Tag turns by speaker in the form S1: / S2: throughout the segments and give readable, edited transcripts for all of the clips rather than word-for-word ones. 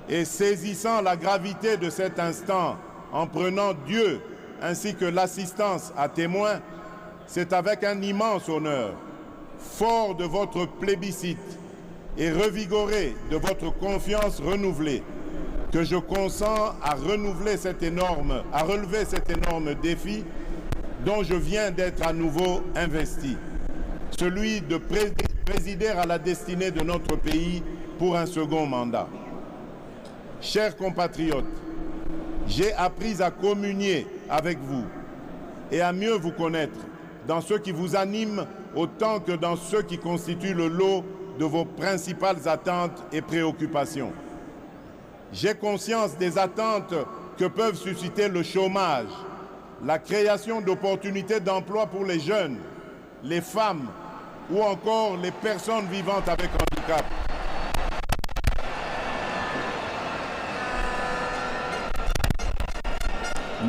S1: Et saisissant la gravité de cet instant, en prenant Dieu ainsi que l'assistance à témoin, c'est avec un immense honneur, fort de votre plébiscite et revigoré de votre confiance renouvelée, que je consens à relever cet énorme défi dont je viens d'être à nouveau investi, celui de présider à la destinée de notre pays pour un second mandat. Chers compatriotes, j'ai appris à communier avec vous et à mieux vous connaître dans ce qui vous anime autant que dans ce qui constitue le lot de vos principales attentes et préoccupations. J'ai conscience des attentes que peuvent susciter le chômage, la création d'opportunités d'emploi pour les jeunes, les femmes ou encore les personnes vivant avec handicap.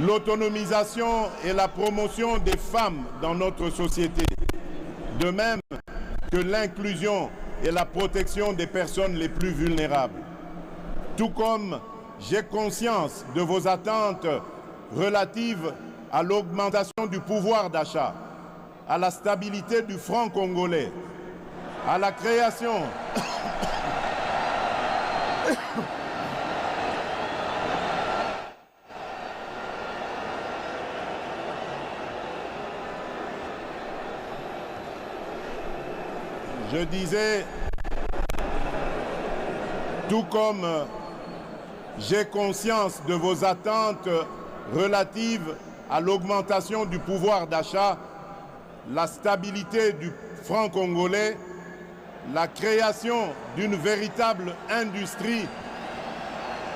S1: L'autonomisation et la promotion des femmes dans notre société, de même que l'inclusion et la protection des personnes les plus vulnérables. Tout comme j'ai conscience de vos attentes relatives à l'augmentation du pouvoir d'achat, à la stabilité du franc congolais, à la création Je disais, tout comme j'ai conscience de vos attentes relatives à l'augmentation du pouvoir d'achat, la stabilité du franc congolais, la création d'une véritable industrie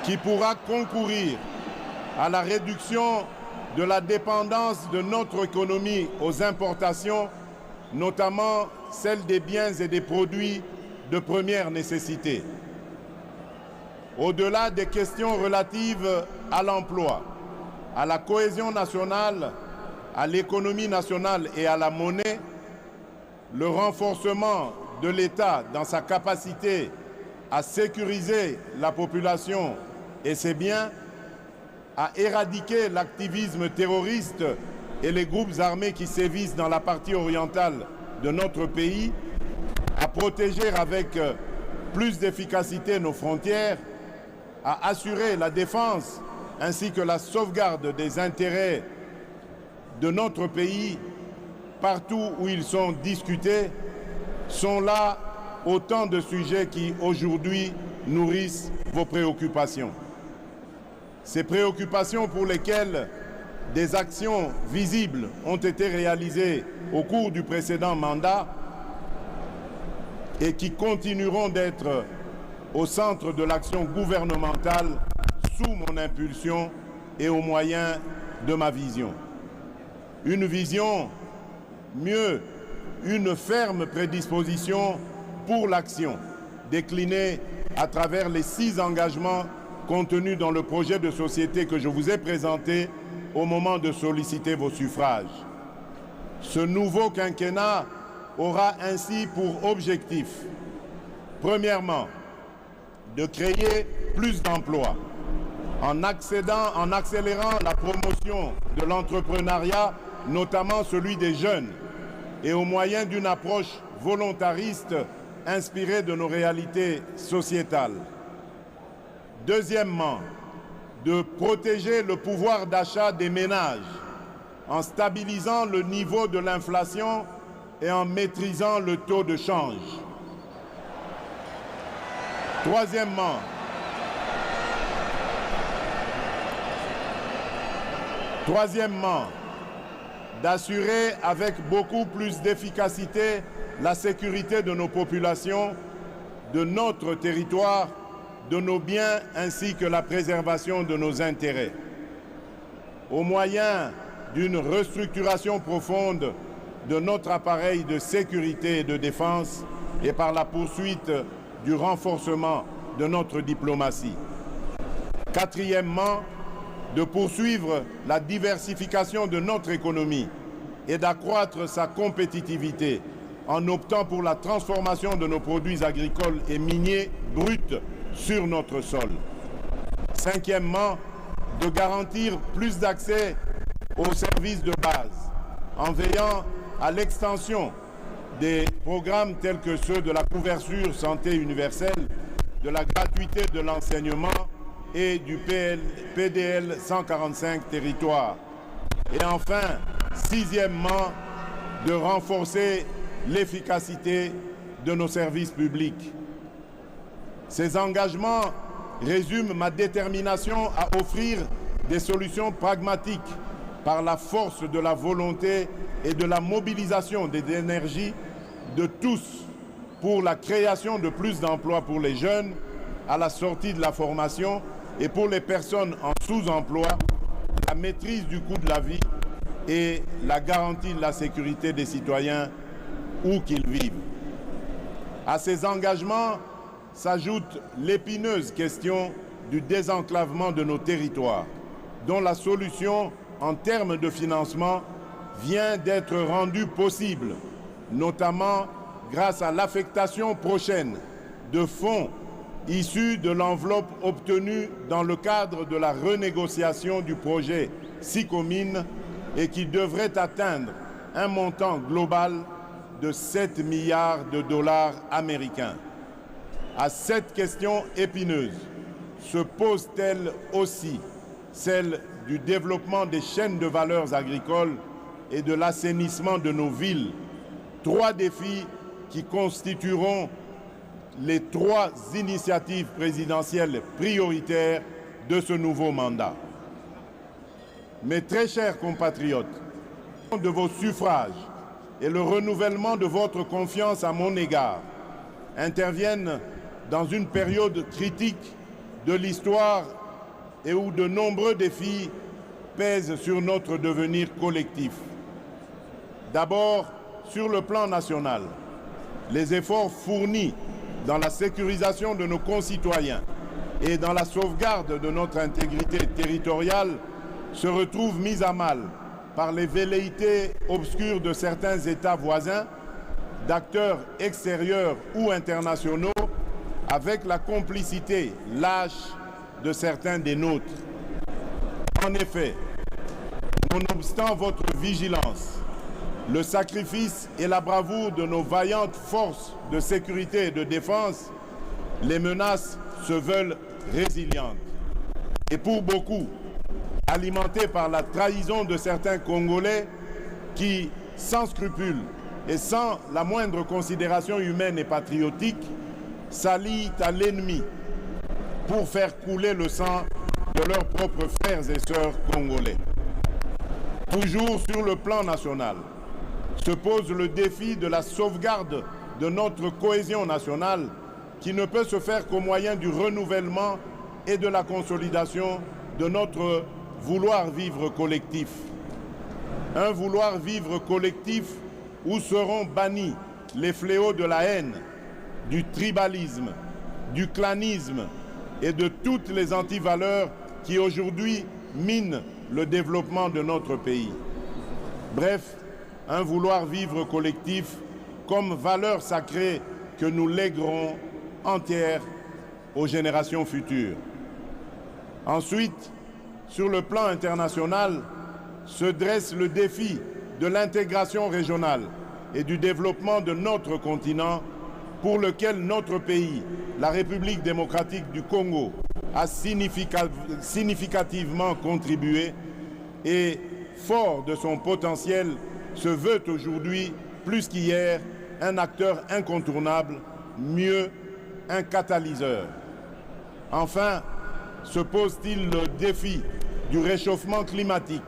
S1: qui pourra concourir à la réduction de la dépendance de notre économie aux importations, notamment celle des biens et des produits de première nécessité. Au-delà des questions relatives à l'emploi, à la cohésion nationale, à l'économie nationale et à la monnaie, le renforcement de l'État dans sa capacité à sécuriser la population et ses biens, à éradiquer l'activisme terroriste et les groupes armés qui sévissent dans la partie orientale de notre pays, à protéger avec plus d'efficacité nos frontières, à assurer la défense ainsi que la sauvegarde des intérêts de notre pays partout où ils sont discutés, sont là autant de sujets qui aujourd'hui nourrissent vos préoccupations. Ces préoccupations pour lesquelles des actions visibles ont été réalisées au cours du précédent mandat et qui continueront d'être au centre de l'action gouvernementale sous mon impulsion et au moyen de ma vision. Une vision, mieux, une ferme prédisposition pour l'action, déclinée à travers les 6 engagements contenus dans le projet de société que je vous ai présenté au moment de solliciter vos suffrages. Ce nouveau quinquennat aura ainsi pour objectif, premièrement, de créer plus d'emplois en accélérant la promotion de l'entrepreneuriat, notamment celui des jeunes, et au moyen d'une approche volontariste inspirée de nos réalités sociétales. Deuxièmement, de protéger le pouvoir d'achat des ménages en stabilisant le niveau de l'inflation et en maîtrisant le taux de change. Troisièmement, d'assurer avec beaucoup plus d'efficacité la sécurité de nos populations, de notre territoire, de nos biens ainsi que la préservation de nos intérêts. Au moyen d'une restructuration profonde de notre appareil de sécurité et de défense et par la poursuite du renforcement de notre diplomatie. Quatrièmement, de poursuivre la diversification de notre économie et d'accroître sa compétitivité en optant pour la transformation de nos produits agricoles et miniers bruts sur notre sol. Cinquièmement, de garantir plus d'accès aux services de base, en veillant à l'extension des programmes tels que ceux de la couverture santé universelle, de la gratuité de l'enseignement et du PDL 145 territoires. Et enfin, sixièmement, de renforcer l'efficacité de nos services publics. Ces engagements résument ma détermination à offrir des solutions pragmatiques par la force de la volonté et de la mobilisation des énergies de tous pour la création de plus d'emplois pour les jeunes à la sortie de la formation et pour les personnes en sous-emploi, la maîtrise du coût de la vie et la garantie de la sécurité des citoyens où qu'ils vivent. À ces engagements s'ajoute l'épineuse question du désenclavement de nos territoires, dont la solution en termes de financement vient d'être rendue possible, notamment grâce à l'affectation prochaine de fonds issus de l'enveloppe obtenue dans le cadre de la renégociation du projet SICOMINE et qui devrait atteindre un montant global de 7 milliards de dollars américains. À cette question épineuse se pose-t-elle aussi celle du développement des chaînes de valeurs agricoles et de l'assainissement de nos villes, trois défis qui constitueront les trois initiatives présidentielles prioritaires de ce nouveau mandat. Mes très chers compatriotes, de vos suffrages et le renouvellement de votre confiance à mon égard interviennent dans une période critique de l'histoire et où de nombreux défis pèsent sur notre devenir collectif. D'abord, sur le plan national, les efforts fournis dans la sécurisation de nos concitoyens et dans la sauvegarde de notre intégrité territoriale se retrouvent mis à mal par les velléités obscures de certains États voisins, d'acteurs extérieurs ou internationaux, avec la complicité lâche de certains des nôtres. En effet, nonobstant votre vigilance, le sacrifice et la bravoure de nos vaillantes forces de sécurité et de défense, les menaces se veulent résilientes. Et pour beaucoup, alimentées par la trahison de certains Congolais qui, sans scrupule et sans la moindre considération humaine et patriotique, s'allient à l'ennemi pour faire couler le sang de leurs propres frères et sœurs congolais. Toujours sur le plan national, se pose le défi de la sauvegarde de notre cohésion nationale qui ne peut se faire qu'au moyen du renouvellement et de la consolidation de notre vouloir vivre collectif. Un vouloir vivre collectif où seront bannis les fléaux de la haine, du tribalisme, du clanisme et de toutes les antivaleurs qui aujourd'hui minent le développement de notre pays. Bref, un vouloir vivre collectif comme valeur sacrée que nous léguerons entière aux générations futures. Ensuite, sur le plan international, se dresse le défi de l'intégration régionale et du développement de notre continent pour lequel notre pays, la République démocratique du Congo, a significativement contribué et, fort de son potentiel, se veut aujourd'hui, plus qu'hier, un acteur incontournable, mieux, un catalyseur. Enfin, se pose-t-il le défi du réchauffement climatique,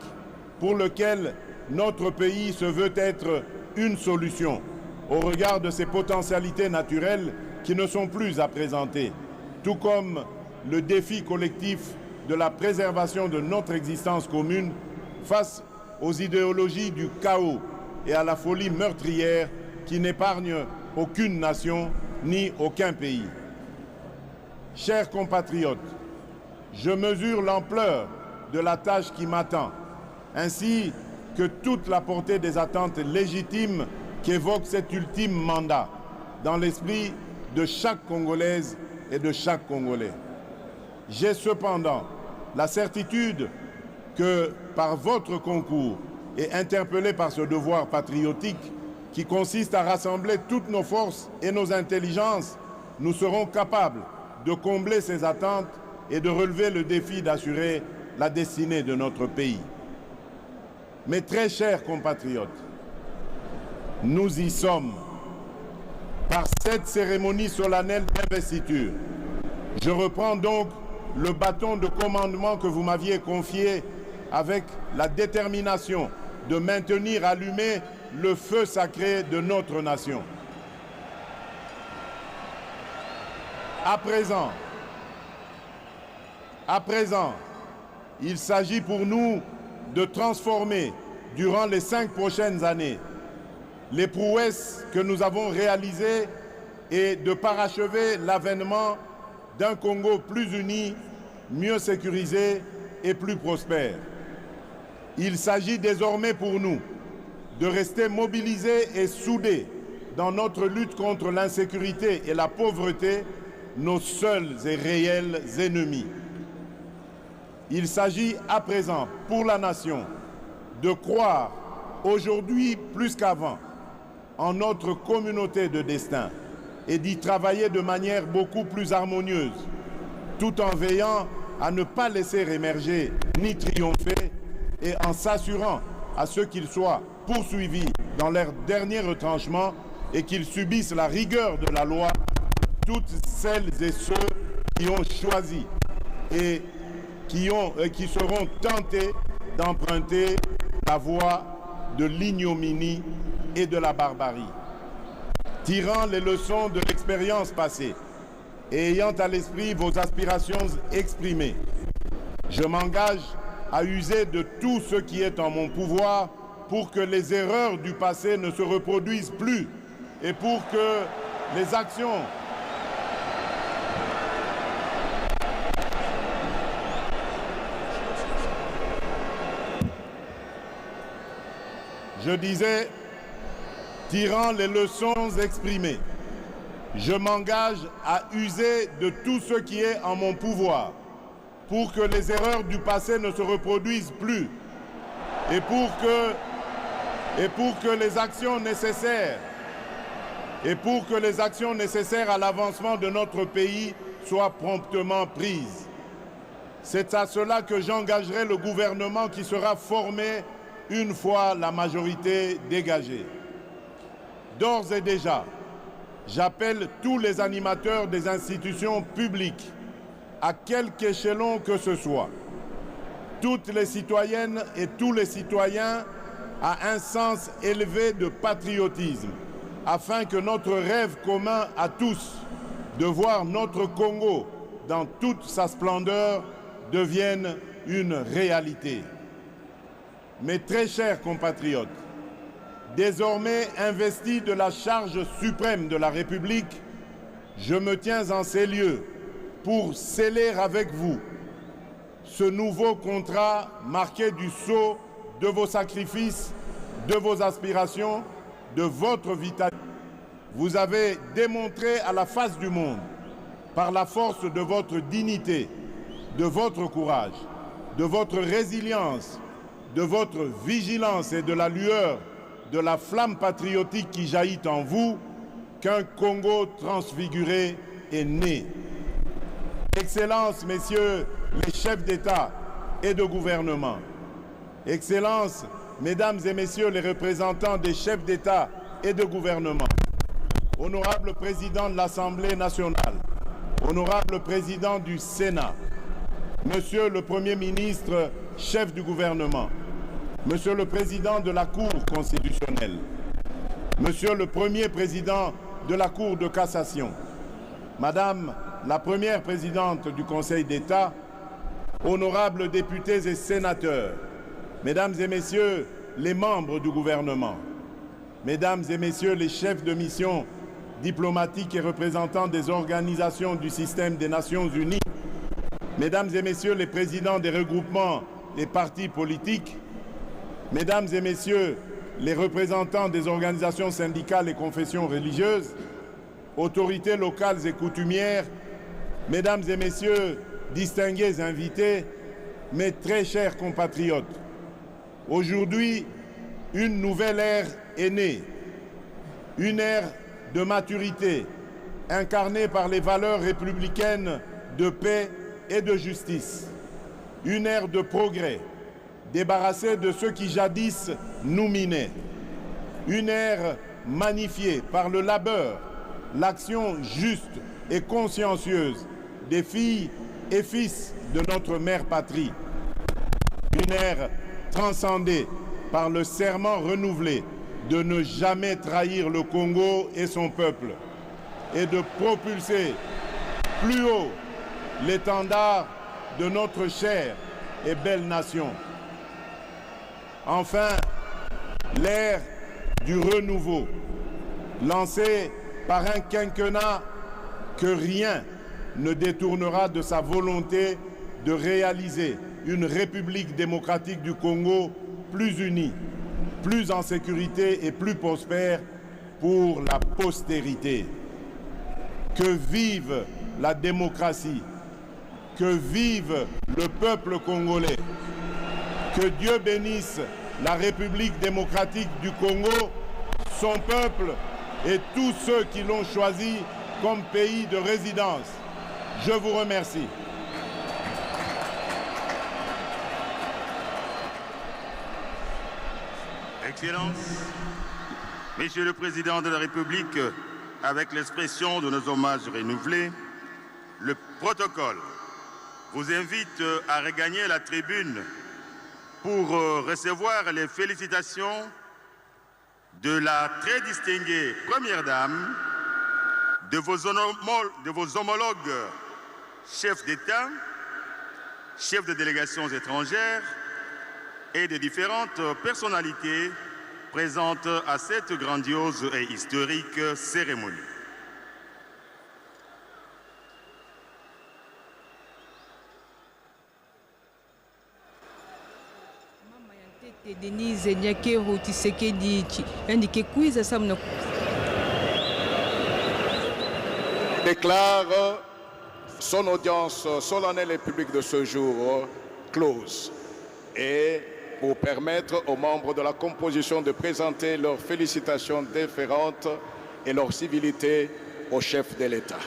S1: pour lequel notre pays se veut être une solution, au regard de ses potentialités naturelles qui ne sont plus à présenter, tout comme le défi collectif de la préservation de notre existence commune face aux idéologies du chaos et à la folie meurtrière qui n'épargnent aucune nation ni aucun pays. Chers compatriotes, je mesure l'ampleur de la tâche qui m'attend, ainsi que toute la portée des attentes légitimes qu'évoque cet ultime mandat dans l'esprit de chaque Congolaise et de chaque Congolais. J'ai cependant la certitude que, par votre concours et interpellé par ce devoir patriotique qui consiste à rassembler toutes nos forces et nos intelligences, nous serons capables de combler ces attentes et de relever le défi d'assurer la destinée de notre pays. Mes très chers compatriotes, nous y sommes. Par cette cérémonie solennelle d'investiture, je reprends donc le bâton de commandement que vous m'aviez confié avec la détermination de maintenir allumé le feu sacré de notre nation. À présent, il s'agit pour nous de transformer durant les 5 prochaines années les prouesses que nous avons réalisées et de parachever l'avènement d'un Congo plus uni, mieux sécurisé et plus prospère. Il s'agit désormais pour nous de rester mobilisés et soudés dans notre lutte contre l'insécurité et la pauvreté, nos seuls et réels ennemis. Il s'agit à présent pour la nation de croire aujourd'hui plus qu'avant en notre communauté de destin et d'y travailler de manière beaucoup plus harmonieuse, tout en veillant à ne pas laisser émerger ni triompher et en s'assurant à ceux qu'ils soient poursuivis dans leur dernier retranchement et qu'ils subissent la rigueur de la loi, toutes celles et ceux qui ont choisi et qui seront tentés d'emprunter la voie de l'ignominie et de la barbarie. Tirant les leçons de l'expérience passée et ayant à l'esprit vos aspirations exprimées, je m'engage à user de tout ce qui est en mon pouvoir pour que les erreurs du passé ne se reproduisent plus et pour que les actions Je disais, tirant les leçons exprimées, je m'engage à user de tout ce qui est en mon pouvoir pour que les erreurs du passé ne se reproduisent plus et pour que les actions nécessaires à l'avancement de notre pays soient promptement prises. C'est à cela que j'engagerai le gouvernement qui sera formé une fois la majorité dégagée. D'ores et déjà, j'appelle tous les animateurs des institutions publiques, à quelque échelon que ce soit, toutes les citoyennes et tous les citoyens à un sens élevé de patriotisme, afin que notre rêve commun à tous de voir notre Congo dans toute sa splendeur devienne une réalité. Mes très chers compatriotes, désormais investi de la charge suprême de la République, je me tiens en ces lieux pour sceller avec vous ce nouveau contrat marqué du sceau de vos sacrifices, de vos aspirations, de votre vitalité. Vous avez démontré à la face du monde, par la force de votre dignité, de votre courage, de votre résilience, de votre vigilance et de la lueur de la flamme patriotique qui jaillit en vous, qu'un Congo transfiguré est né. Excellences, messieurs les chefs d'État et de gouvernement, Excellences, mesdames et messieurs les représentants des chefs d'État et de gouvernement, honorable président de l'Assemblée nationale, honorable président du Sénat, monsieur le Premier ministre, chef du gouvernement, monsieur le président de la Cour constitutionnelle, monsieur le premier président de la Cour de cassation, madame la première présidente du Conseil d'État, honorables députés et sénateurs, mesdames et messieurs les membres du gouvernement, mesdames et messieurs les chefs de mission diplomatiques et représentants des organisations du système des Nations Unies, mesdames et messieurs les présidents des regroupements des partis politiques, mesdames et messieurs les représentants des organisations syndicales et confessions religieuses, autorités locales et coutumières, mesdames et messieurs distingués invités, mes très chers compatriotes, aujourd'hui, une nouvelle ère est née, une ère de maturité, incarnée par les valeurs républicaines de paix et de justice, une ère de progrès, débarrassée de ceux qui jadis nous minaient, une ère magnifiée par le labeur, l'action juste et consciencieuse des filles et fils de notre mère patrie, une ère transcendée par le serment renouvelé de ne jamais trahir le Congo et son peuple et de propulser plus haut l'étendard de notre chère et belle nation. Enfin, l'ère du renouveau, lancée par un quinquennat que rien ne détournera de sa volonté de réaliser une République démocratique du Congo plus unie, plus en sécurité et plus prospère pour la postérité. Que vive la démocratie, que vive le peuple congolais, que Dieu bénisse la République démocratique du Congo, son peuple et tous ceux qui l'ont choisi comme pays de résidence. Je vous remercie.
S2: Excellences, Monsieur le Président de la République, avec l'expression de nos hommages renouvelés, le protocole vous invite à regagner la tribune pour recevoir les félicitations de la très distinguée Première Dame, de vos homologues chefs d'État, chefs de délégations étrangères et de différentes personnalités présentes à cette grandiose et historique cérémonie.
S3: Denise Nyakero Tshisekedi indiqué quiz samna
S4: déclare son audience solennelle et publique de ce jour close et pour permettre aux membres de la composition de présenter leurs félicitations déférentes et leur civilité au chef de l'État.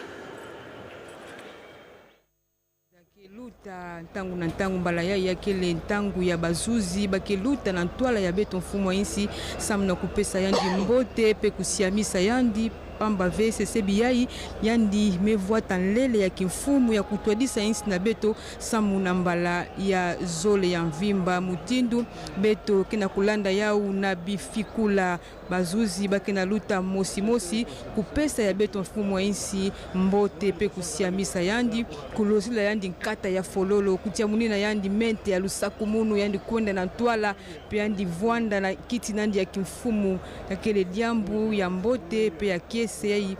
S3: Ntangu na ntangu mbala ya kele ntangu ya bazuzi bakeluta na ntwala ya beto mfumo insi samna kupesa yandi mbote pe kusiamisa yandi pamba VCC biyai yandi mevoita nlele ya kimfumu ya kutwadisa insi na beto samu na mbala ya zole ya mvimba mutindu beto kena kulanda yau na bifikula bazuzi bakena luta mosi kupesa ya beto mfumo insi mbote pe kusiamisa yandi kulozila yandi nkata ya fololo kutia munina yandi mente ya lusaku munu yandi kwenda na ntwala pe yandi vwanda na kiti nandi ya kimfumu ya kele diambu ya mbote pe ya kiesei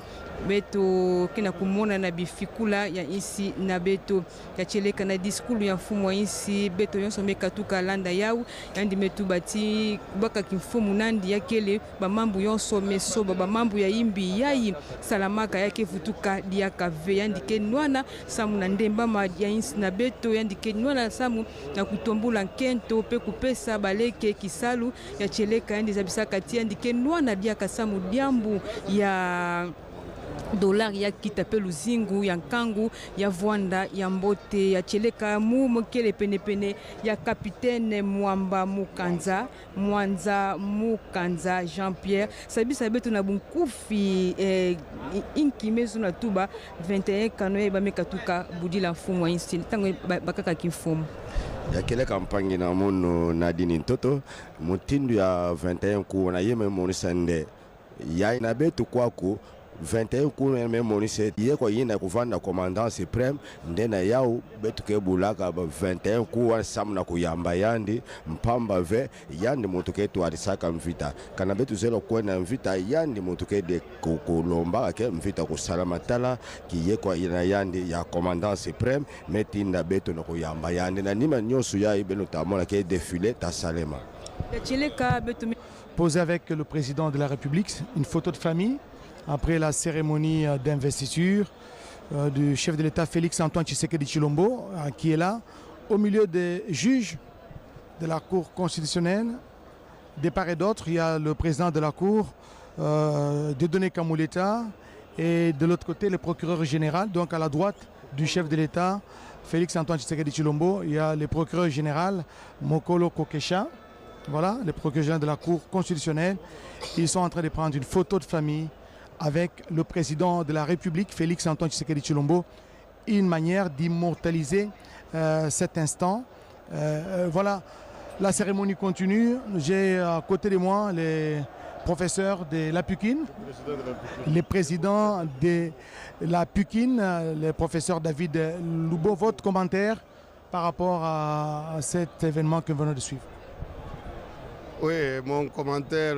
S3: beto kena kumona na bifikula ya insi na beto ya cheleka na diskulu ya mfumu wa insi beto yonso mekatuka landa yau yandi metu bati baka kimfumu nandi ya kele bamambu yonso mesoba bamambu ya imbi yai salamaka yake futuka diaka ve yandi kenwana samu na ndemba ya insi na beto yandi kenwana samu na kutombula nkento pe kupesa baleke kisalu ya cheleka yandi zabisaka tia yandi kenwana diaka samu diambu ya dollar ya kitape luzingu ya nkangu ya vwanda ya mbote ya cheleka mu mokele penepene ya kapitaine Mwamba Mukanza Mwanza Mukanza Jean-Pierre sabisa beto na bunkufi inki mezu na tuba 21 kanoe bamekatuka budila mfumu wa insi tango bakaka kimfumu
S5: ya kele kampangi na mono Nadine Ntoto mutindu ya 21 ku na yeme monisande ya na beto kwaku 21 kuna memoni se yeko yina kuvanda commandant supreme ndena yao betu ke bulaka 21 kuwa samna kuyamba yandi mpamba ve yandi mutuke tu arisaka mvita kana betu zelo kwena mvita yandi mutuke de kulomba ke mvita kusalama tala ki yeko yina yandi ya commandant supreme metinda betu na kuyamba yandi na nima nyosu ya ibeno tamona ke défilé ta salema.
S6: Posé avec le président de la République, une photo de famille après la cérémonie d'investiture du chef de l'État Félix Antoine Tshisekedi Tshilombo qui est là, au milieu des juges de la Cour constitutionnelle. De part et d'autre, il y a le président de la Cour, Dieudonné Kamuleta, et de l'autre côté, le procureur général. Donc à la droite du chef de l'État, Félix Antoine Tshisekedi Tshilombo, il y a le procureur général, Mokolo Kokesha. Voilà, le procureur général de la Cour constitutionnelle. Ils sont en train de prendre une photo de famille avec le président de la République, Félix Antoine Tshisekedi Tshilombo, une manière d'immortaliser cet instant. Voilà, la cérémonie continue. J'ai à côté de moi les professeurs de la PUCIN, le président de la PUCIN, le professeur David Loubo. Votre commentaire par rapport à cet événement que nous venons de suivre?
S7: Oui, mon commentaire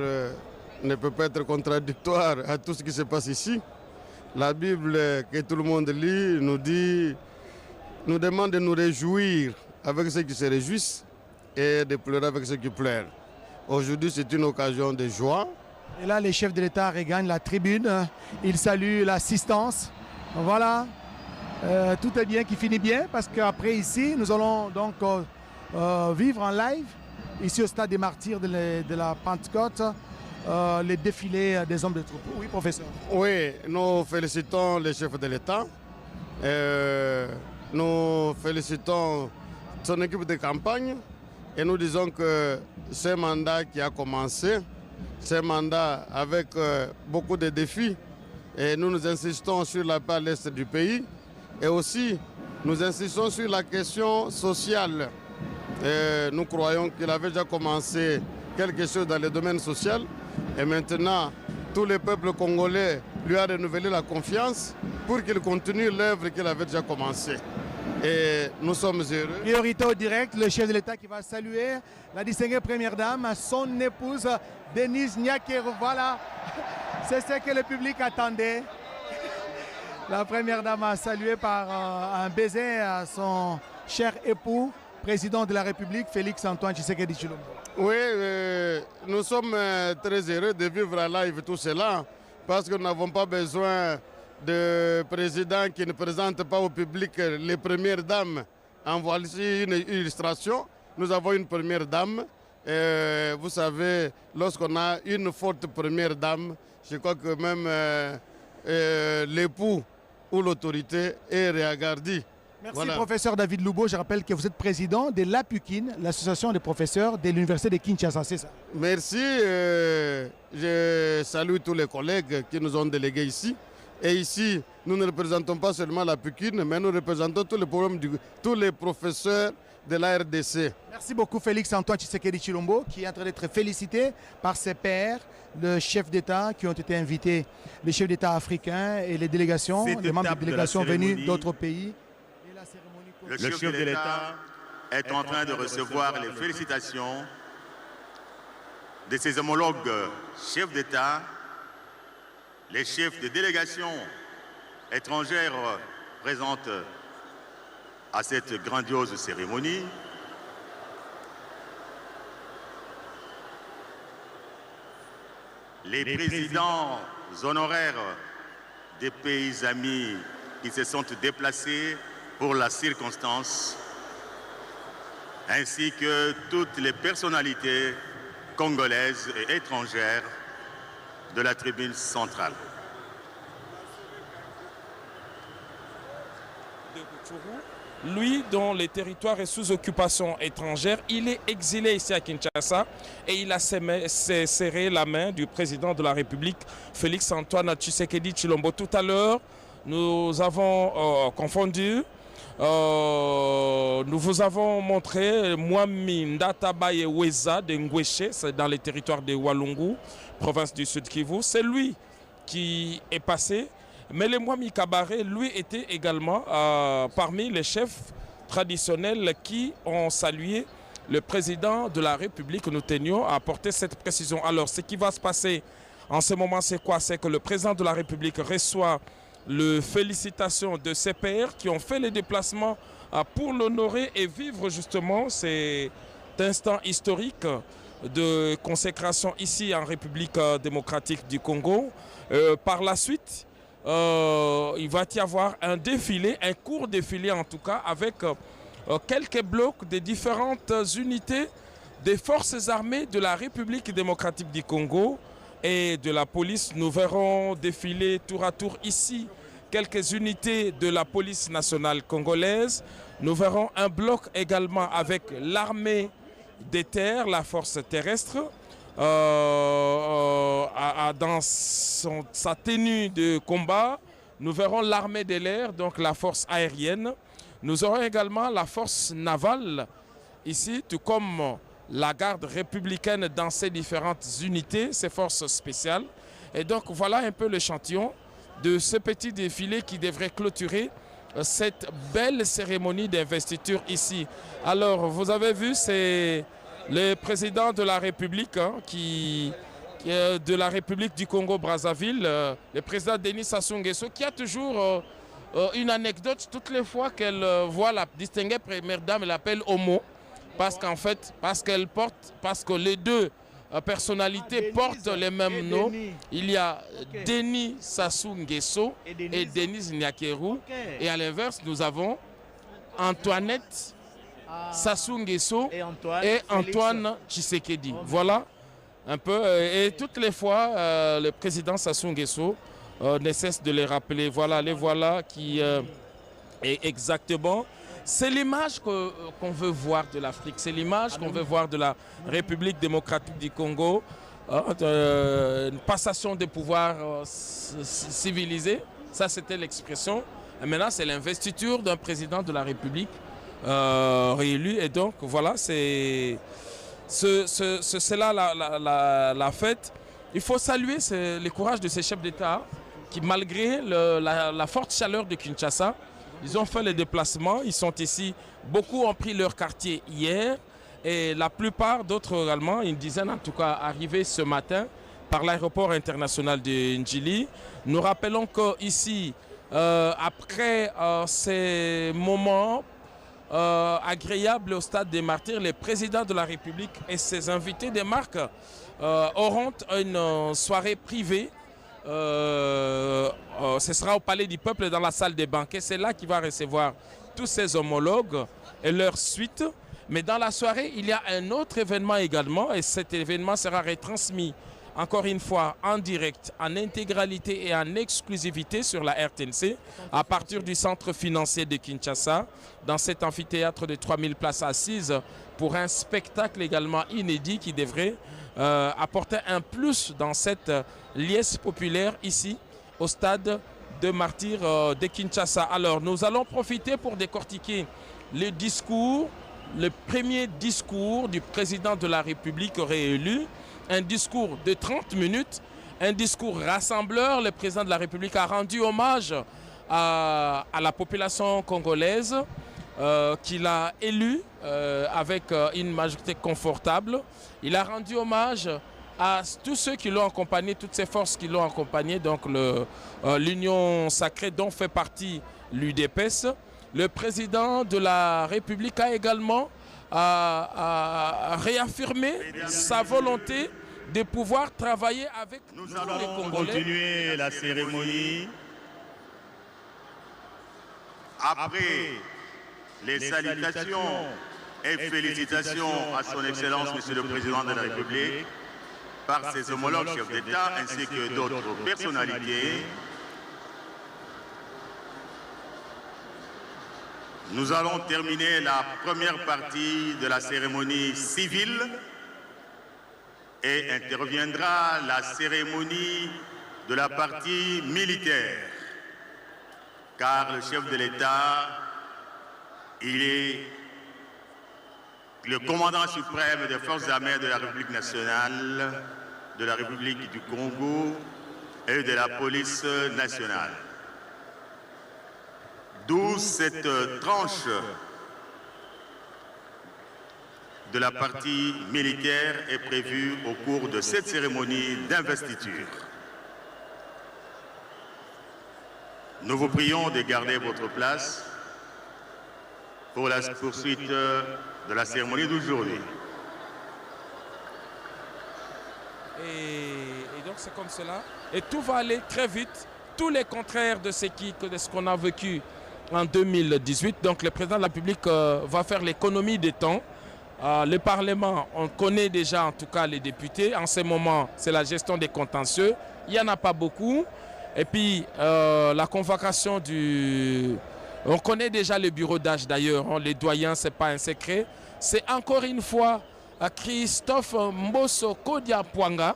S7: ne peut pas être contradictoire à tout ce qui se passe ici. La Bible que tout le monde lit nous demande de nous réjouir avec ceux qui se réjouissent et de pleurer avec ceux qui pleurent. Aujourd'hui, c'est une occasion de joie.
S6: Et là, les chefs de l'État regagnent la tribune. Ils saluent l'assistance. Voilà. Tout est bien qui finit bien parce qu'après ici, nous allons donc vivre en live, ici au stade des Martyrs de la Pentecôte, les défilés des hommes de troupe. Oui, professeur.
S7: Oui, nous félicitons les chefs de l'État. Nous félicitons son équipe de campagne et nous disons que ce mandat qui a commencé, ce mandat avec beaucoup de défis, et nous insistons sur la paix à l'est du pays et aussi nous insistons sur la question sociale. Nous croyons qu'il avait déjà commencé quelque chose dans le domaine social et maintenant tout le peuple congolais lui a renouvelé la confiance pour qu'il continue l'œuvre qu'il avait déjà commencée. Et nous sommes heureux.
S6: Priorité au direct, le chef de l'État qui va saluer la distinguée première dame, son épouse Denise Nyakero. Voilà, c'est ce que le public attendait. La première dame a salué par un baiser à son cher époux, président de la République, Félix Antoine Tshisekedi Tshilombo.
S7: Oui, nous sommes très heureux de vivre en live tout cela parce que nous n'avons pas besoin de président qui ne présente pas au public les premières dames. En voici une illustration. Nous avons une première dame. Vous savez, lorsqu'on a une forte première dame, je crois que même l'époux ou l'autorité est regardée.
S6: Merci,
S7: voilà.
S6: Professeur David Loubo. Je rappelle que vous êtes président de l'APUCIN, l'association des professeurs de l'Université de Kinshasa, c'est ça?
S7: Merci. Je salue tous les collègues qui nous ont délégués ici. Et ici, nous ne représentons pas seulement l'APUCIN, mais nous représentons tous les professeurs de la RDC.
S6: Merci beaucoup Félix Antoine Tshisekedi Tshilombo qui est en train d'être félicité par ses pairs, le chef d'État qui ont été invités, les chefs d'État africains et les délégations, les membres de délégations venus d'autres pays.
S2: Le chef de l'État est en train de recevoir les félicitations de ses homologues chefs d'État, les chefs de délégations étrangères présentes à cette grandiose cérémonie. Les présidents honoraires des pays amis qui se sont déplacés pour la circonstance, ainsi que toutes les personnalités congolaises et étrangères de la tribune centrale.
S8: Lui, dont le territoire est sous occupation étrangère, il est exilé ici à Kinshasa et il a serré la main du président de la République, Félix Antoine Tshisekedi Tshilombo. Tout à l'heure, nous avons confondu, nous vous avons montré Mwami Ndatabaye Weza de Ngweshe, c'est dans les territoires de Walungu, province du Sud Kivu. C'est lui qui est passé. Mais le Mwami Kabaré, lui, était également parmi les chefs traditionnels qui ont salué le président de la République. Nous tenions à apporter cette précision. Alors, ce qui va se passer en ce moment, c'est quoi? C'est que le président de la République reçoit les félicitations de ses pairs qui ont fait les déplacements pour l'honorer et vivre justement cet instant historique de consécration ici en République démocratique du Congo. Par la suite, il va y avoir un défilé, un court défilé en tout cas, avec quelques blocs des différentes unités des forces armées de la République démocratique du Congo et de la police. Nous verrons défiler tour à tour ici quelques unités de la police nationale congolaise. Nous verrons un bloc également avec l'armée des terres, la force terrestre, dans sa tenue de combat. Nous verrons l'armée de l'air, donc la force aérienne. Nous aurons également la force navale ici, tout comme la garde républicaine dans ses différentes unités, ses forces spéciales. Et donc voilà un peu l'échantillon de ce petit défilé qui devrait clôturer cette belle cérémonie d'investiture ici. Alors vous avez vu, c'est le président de la République de la République du Congo-Brazzaville, le président Denis Sassou Nguesso, qui a toujours une anecdote. Toutes les fois qu'elle voit la distinguée première dame, elle l'appelle Homo, parce qu'en fait, parce que les deux personnalités portent les mêmes noms. Il y a Denis Sassou Nguesso et Denis Nyakeru. Et à l'inverse, nous avons Antoinette Sassou Nguesso et Antoine Tshisekedi. Voilà un peu. Et toutes les fois, le président Sassou Nguesso ne cesse de les rappeler. Voilà, les voilà qui est exactement. C'est l'image qu'on veut voir de l'Afrique. C'est l'image qu'on veut voir de la République démocratique du Congo. Une passation de pouvoir civilisé. Ça, c'était l'expression. Et maintenant, c'est l'investiture d'un président de la République réélu. Et donc, voilà, c'est là la fête. Il faut saluer le courage de ces chefs d'État qui, malgré la forte chaleur de Kinshasa, ils ont fait le déplacement, ils sont ici. Beaucoup ont pris leur quartier hier et la plupart d'autres également, une dizaine en tout cas, arrivés ce matin par l'aéroport international de Njili. Nous rappelons qu'ici, après ces moments agréables au stade des Martyrs, le président de la République et ses invités des marques auront une soirée privée. Ce sera au Palais du Peuple dans la salle des banquets. C'est là qu'il va recevoir tous ses homologues et leur suite. Mais dans la soirée, il y a un autre événement également et cet événement sera retransmis encore une fois en direct, en intégralité et en exclusivité sur la RTNC à partir du centre financier de Kinshasa dans cet amphithéâtre de 3000 places assises pour un spectacle également inédit qui devrait apporter un plus dans cette liesse populaire ici au stade de Martyrs de Kinshasa. Alors nous allons profiter pour décortiquer le premier discours du président de la République réélu, un discours de 30 minutes, un discours rassembleur. Le président de la République a rendu hommage à la population congolaise qu'il a élue avec une majorité confortable. Il a rendu hommage à tous ceux qui l'ont accompagné, toutes ces forces qui l'ont accompagné, donc l'Union sacrée dont fait partie l'UDPS. Le président de la République a également réaffirmé sa volonté de pouvoir travailler avec
S2: Nous
S8: tous les
S2: allons
S8: Congolais.
S2: continuer la cérémonie après les salutations et félicitations à son Excellence, Monsieur le Président de la République, par ses homologues chefs d'État ainsi que d'autres personnalités. Nous allons terminer la première partie de la cérémonie civile et interviendra la cérémonie de la partie militaire, car le chef de l'État, il est le commandant suprême des forces armées de la République nationale, de la République du Congo et de la police nationale. D'où cette tranche de la partie militaire est prévue au cours de cette cérémonie d'investiture. Nous vous prions de garder votre place pour la poursuite de la cérémonie d'aujourd'hui.
S8: Et donc c'est comme cela. Et tout va aller très vite tout le contraire de ce qu'on a vécu en 2018. Donc le président de la République va faire l'économie des temps. Le Parlement, on connaît déjà en tout cas les députés. En ce moment, c'est la gestion des contentieux. Il n'y en a pas beaucoup. Et puis la convocation du... On connaît déjà le bureau d'âge d'ailleurs. Les doyens, ce n'est pas un secret. C'est encore une fois Christophe Mbosso Kodia Pwanga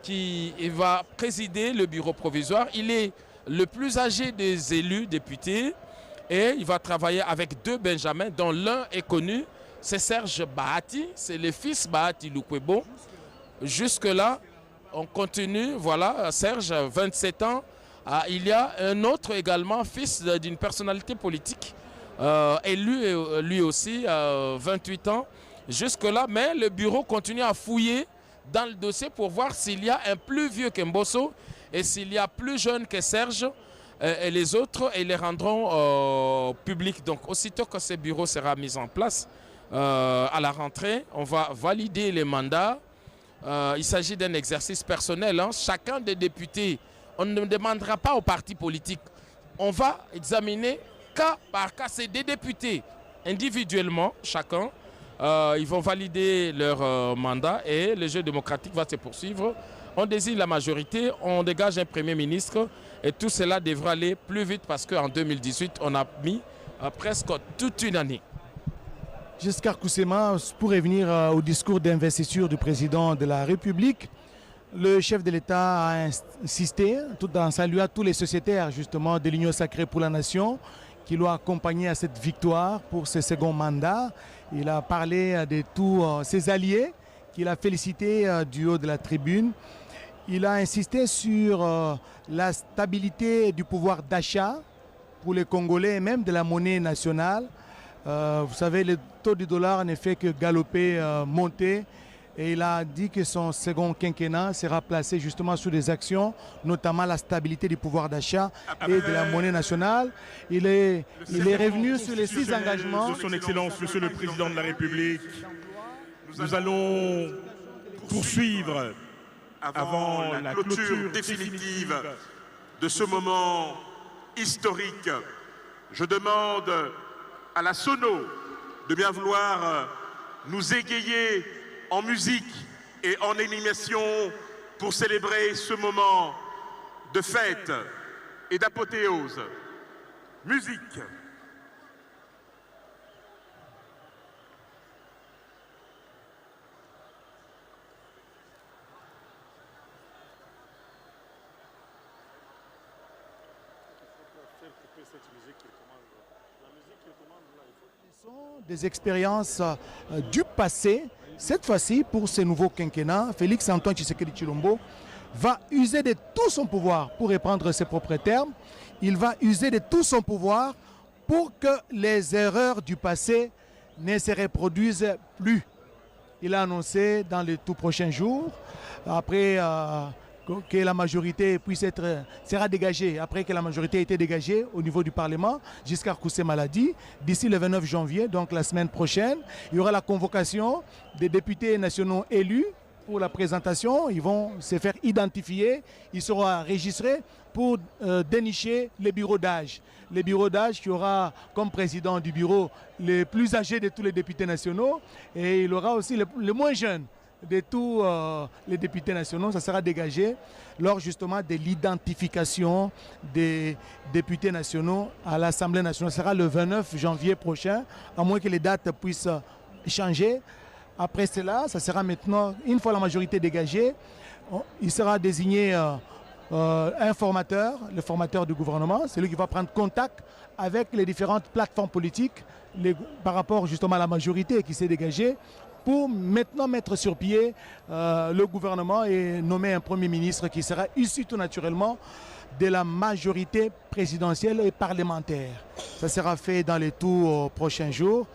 S8: qui va présider le bureau provisoire. Il est le plus âgé des élus députés et il va travailler avec 2 Benjamins dont l'un est connu, c'est Serge Bahati, c'est le fils Bahati Lukwebo. Jusque-là, on continue, voilà, Serge, 27 ans. Il y a un autre également, fils d'une personnalité politique, élu lui aussi, 28 ans. Jusque-là, mais le bureau continue à fouiller dans le dossier pour voir s'il y a un plus vieux que Mbosso et s'il y a plus jeune que Serge et les autres, et les rendront publics. Donc aussitôt que ce bureau sera mis en place, à la rentrée, on va valider les mandats. Il s'agit d'un exercice personnel. Hein. Chacun des députés, on ne demandera pas aux partis politiques. On va examiner cas par cas. C'est des députés individuellement, chacun. Ils vont valider leur mandat et le jeu démocratique va se poursuivre. On désigne la majorité, on dégage un Premier ministre et tout cela devra aller plus vite parce qu'en 2018, on a mis presque toute une année.
S6: Giscard Koussema, pour revenir au discours d'investiture du président de la République, le chef de l'État a insisté, tout en saluant tous les sociétaires justement de l'Union sacrée pour la nation, qui l'ont accompagné à cette victoire pour ce second mandat. Il a parlé de tous ses alliés, qu'il a félicités du haut de la tribune. Il a insisté sur la stabilité du pouvoir d'achat pour les Congolais et même de la monnaie nationale. Vous savez, le taux du dollar ne fait que galoper, monter. Et il a dit que son second quinquennat sera placé justement sur des actions, notamment la stabilité du pouvoir d'achat et de la monnaie nationale. Il est revenu sur les 6 engagements.
S9: De son Excellence, Monsieur le Président de la République, nous allons poursuivre avant la clôture définitive
S10: de ce moment historique. Je demande à la Sono de bien vouloir nous égayer en musique et en animation pour célébrer ce moment de fête et d'apothéose. Musique.
S6: Des expériences du passé. Cette fois-ci, pour ce nouveau quinquennat, Félix Antoine Tshisekedi Tshilombo va user de tout son pouvoir, pour reprendre ses propres termes, il va user de tout son pouvoir pour que les erreurs du passé ne se reproduisent plus. Il a annoncé dans les tout prochains jours, après que la majorité sera dégagée, après que la majorité a été dégagée au niveau du Parlement, Giscard Koussema l'a dit, d'ici le 29 janvier, donc la semaine prochaine, il y aura la convocation des députés nationaux élus pour la présentation. Ils vont se faire identifier, ils seront enregistrés pour dénicher les bureaux d'âge. Les bureaux d'âge qui aura comme président du bureau le plus âgé de tous les députés nationaux et il aura aussi le moins jeune de tous les députés nationaux. Ça sera dégagé lors justement de l'identification des députés nationaux à l'Assemblée nationale. Ce sera le 29 janvier prochain, à moins que les dates puissent changer. Après cela, ça sera maintenant, une fois la majorité dégagée, il sera désigné un formateur, le formateur du gouvernement, c'est lui qui va prendre contact avec les différentes plateformes politiques par rapport justement à la majorité qui s'est dégagée, pour maintenant mettre sur pied le gouvernement et nommer un Premier ministre qui sera issu tout naturellement de la majorité présidentielle et parlementaire. Ça sera fait dans les tout prochains jours.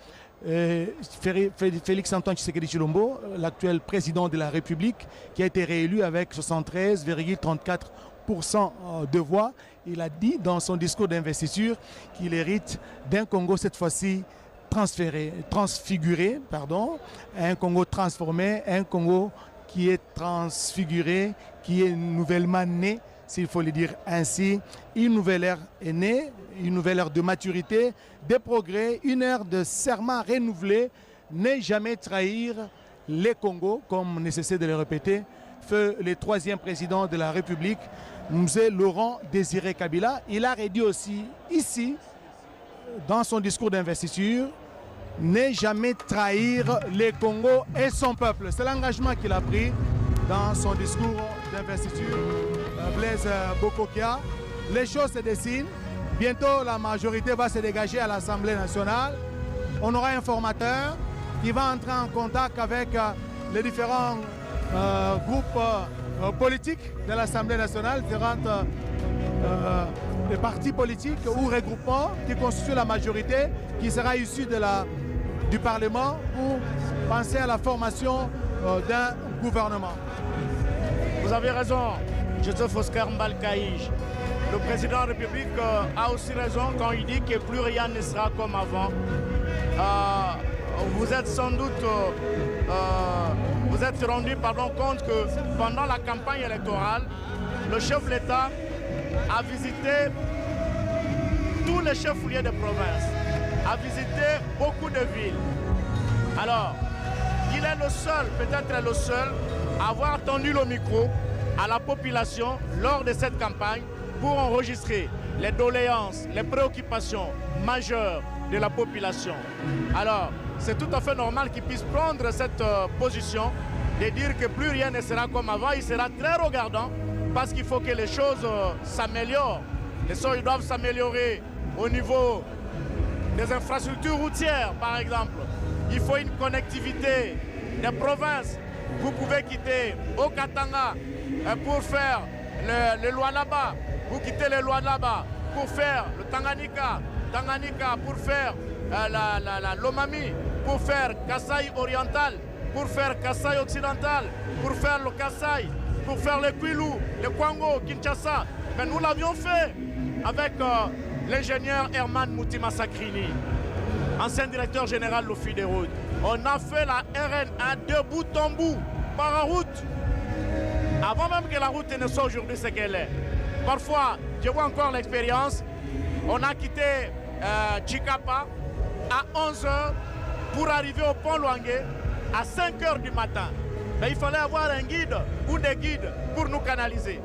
S6: Félix Antoine Tshisekedi Tshilombo, l'actuel président de la République, qui a été réélu avec 73,34% de voix, il a dit dans son discours d'investiture qu'il hérite d'un Congo cette fois-ci transfiguré, un Congo transformé, un Congo qui est transfiguré, qui est nouvellement né s'il faut le dire ainsi. Une nouvelle ère est née, une nouvelle ère de maturité, de progrès, une ère de serment renouvelé. Ne jamais trahir les Congos, comme nécessaire de le répéter, feu le 3e président de la République, M. Laurent Désiré Kabila. Il a redit aussi ici, dans son discours d'investiture, ne jamais trahir les Congos et son peuple. C'est l'engagement qu'il a pris dans son discours d'investiture. Blaise Bokokia. Les choses se dessinent. Bientôt, la majorité va se dégager à l'Assemblée nationale. On aura un formateur qui va entrer en contact avec les différents groupes politiques de l'Assemblée nationale, différentes des partis politiques ou regroupements qui constituent la majorité qui sera issue du Parlement pour penser à la formation d'un gouvernement.
S11: Vous avez raison, Joseph Oscar Mbalkaïj. Le président de la République a aussi raison quand il dit que plus rien ne sera comme avant. Vous êtes sans doute vous êtes rendu compte que pendant la campagne électorale, le chef de l'État a visité tous les chefs-lieux de province, a visité beaucoup de villes. Alors, il est le seul, peut-être le seul, à avoir tendu le micro à la population lors de cette campagne pour enregistrer les doléances, les préoccupations majeures de la population. Alors, c'est tout à fait normal qu'il puisse prendre cette position de dire que plus rien ne sera comme avant. Il sera très regardant parce qu'il faut que les choses s'améliorent. Les choses doivent s'améliorer au niveau des infrastructures routières, par exemple. Il faut une connectivité des provinces. Vous pouvez quitter au Katanga pour faire le Lualaba. Vous quittez le Lualaba pour faire le Tanganyika. Tanganyika pour faire l'Omami, pour faire Kasaï oriental, pour faire Kasaï occidental, pour faire le Kasaï, pour faire le Kwilu, le Kwango, Kinshasa. Mais nous l'avions fait avec l'ingénieur Herman Moutima Sakrini, ancien directeur général de l'Office des routes. On a fait la RN1 de bout en bout, par la route. Avant même que la route ne soit aujourd'hui ce qu'elle est. Parfois, je vois encore l'expérience. On a quitté Chikapa à 11h pour arriver au pont Luangue à 5h du matin. Mais il fallait avoir un guide ou des guides pour nous canaliser.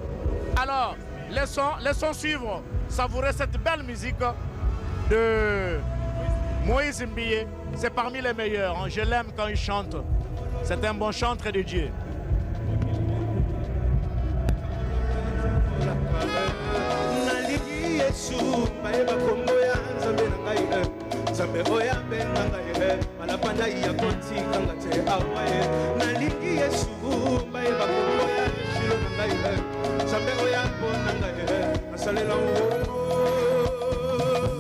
S11: Alors, laissons suivre, savourer cette belle musique de Moïse Mbiye. C'est parmi les meilleurs. Hein. Je l'aime quand il chante. C'est un bon chanteur de Dieu.
S12: Zambe oya benga ngai malapanda ya konti kanga te awaye naliki Yesu bae bakombo ya shilo ngai Zambe oya bona ngai asalela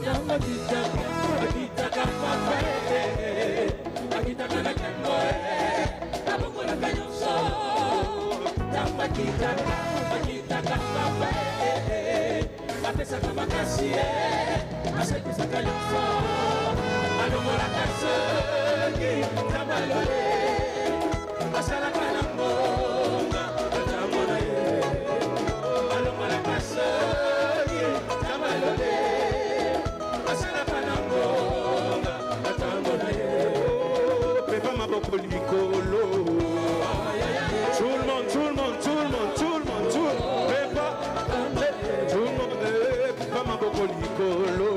S12: Yanga kita kapapa akita kana kembo abongo la kanyoso Yanga kita kapapa apesa kama kasi Asante sakanyoso Alongola kasoki tabalole Asala kanambonga Atamona ye Alongola kasoki tabalole Asala kanambonga Atamona ye Pepa maboko likolo Tout le monde, tout le monde, tout le monde, tout le monde, tout le monde Pepa, tout le monde Pepa maboko likolo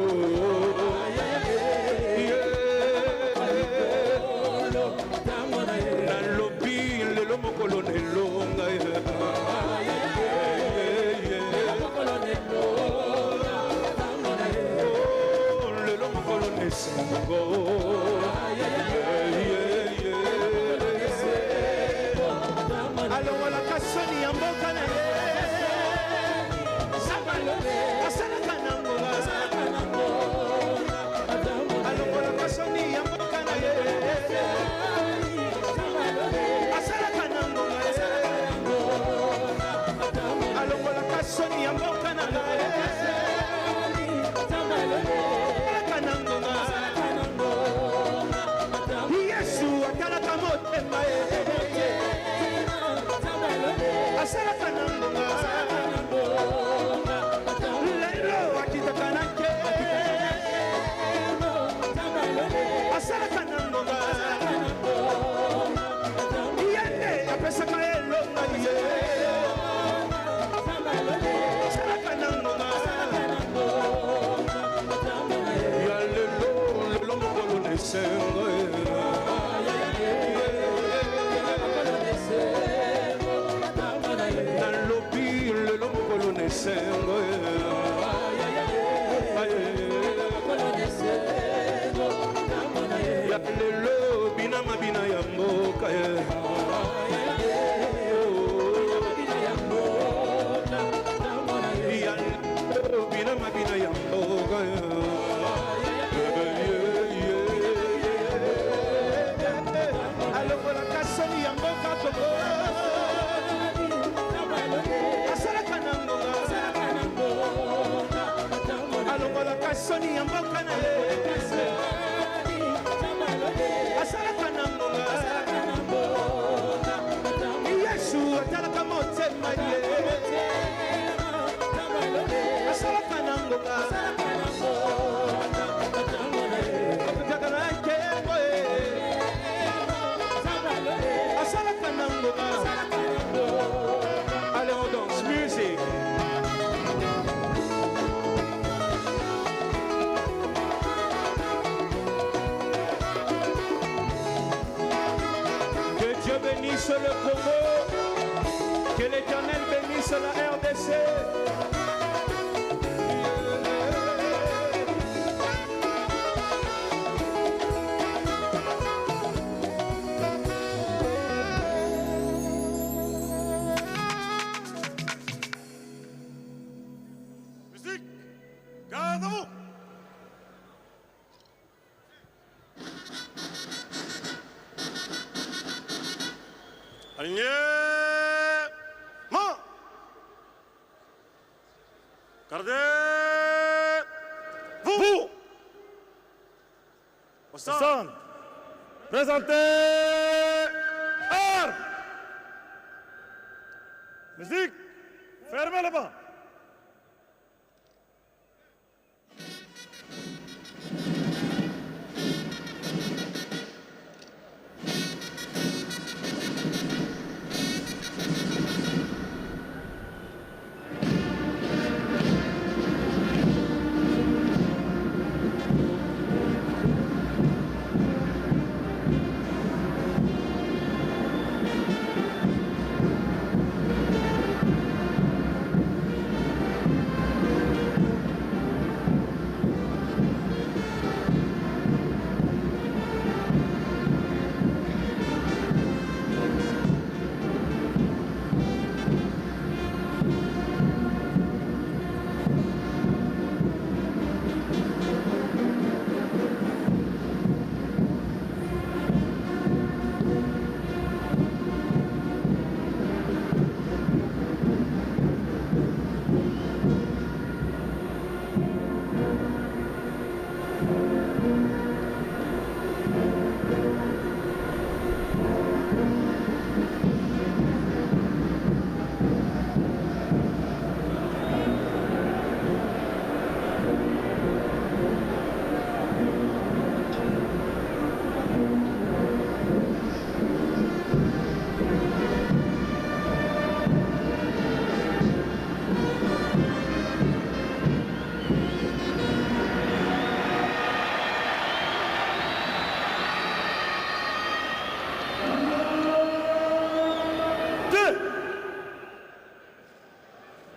S12: Asala kanango nesengo nalobi lelo mokolo nesengo ya lelo bina mabina ya mboka mabina ya mboka alongola kasoni ya mboka kongo asalaka na ngonga alongola kasoni ya mboka na ye asalaka na ngonga yesu atalaka motema ye asalaka na ngonga akutaka na nkembo asalaka na ngonga. Allez, on danse, musique. Que Dieu bénisse le Congo, que l'Éternel bénisse la RDC.
S13: Alignement. Gardez-vous. Au centre. Présentez. Armes. Musique. Fermez le banc.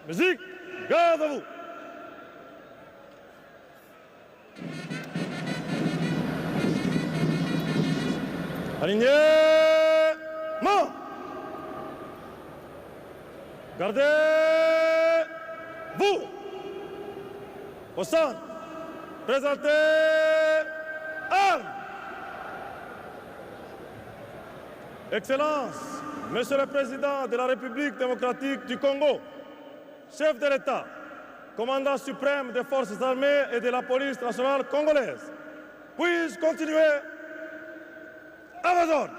S13: Musique, garde à vous. Alignement. Gardez-vous. Au centre. Présentez. Armes. Excellence, Monsieur le Président de la République démocratique du Congo, chef de l'État, commandant suprême des forces armées et de la police nationale congolaise, puis-je continuer à vos ordres.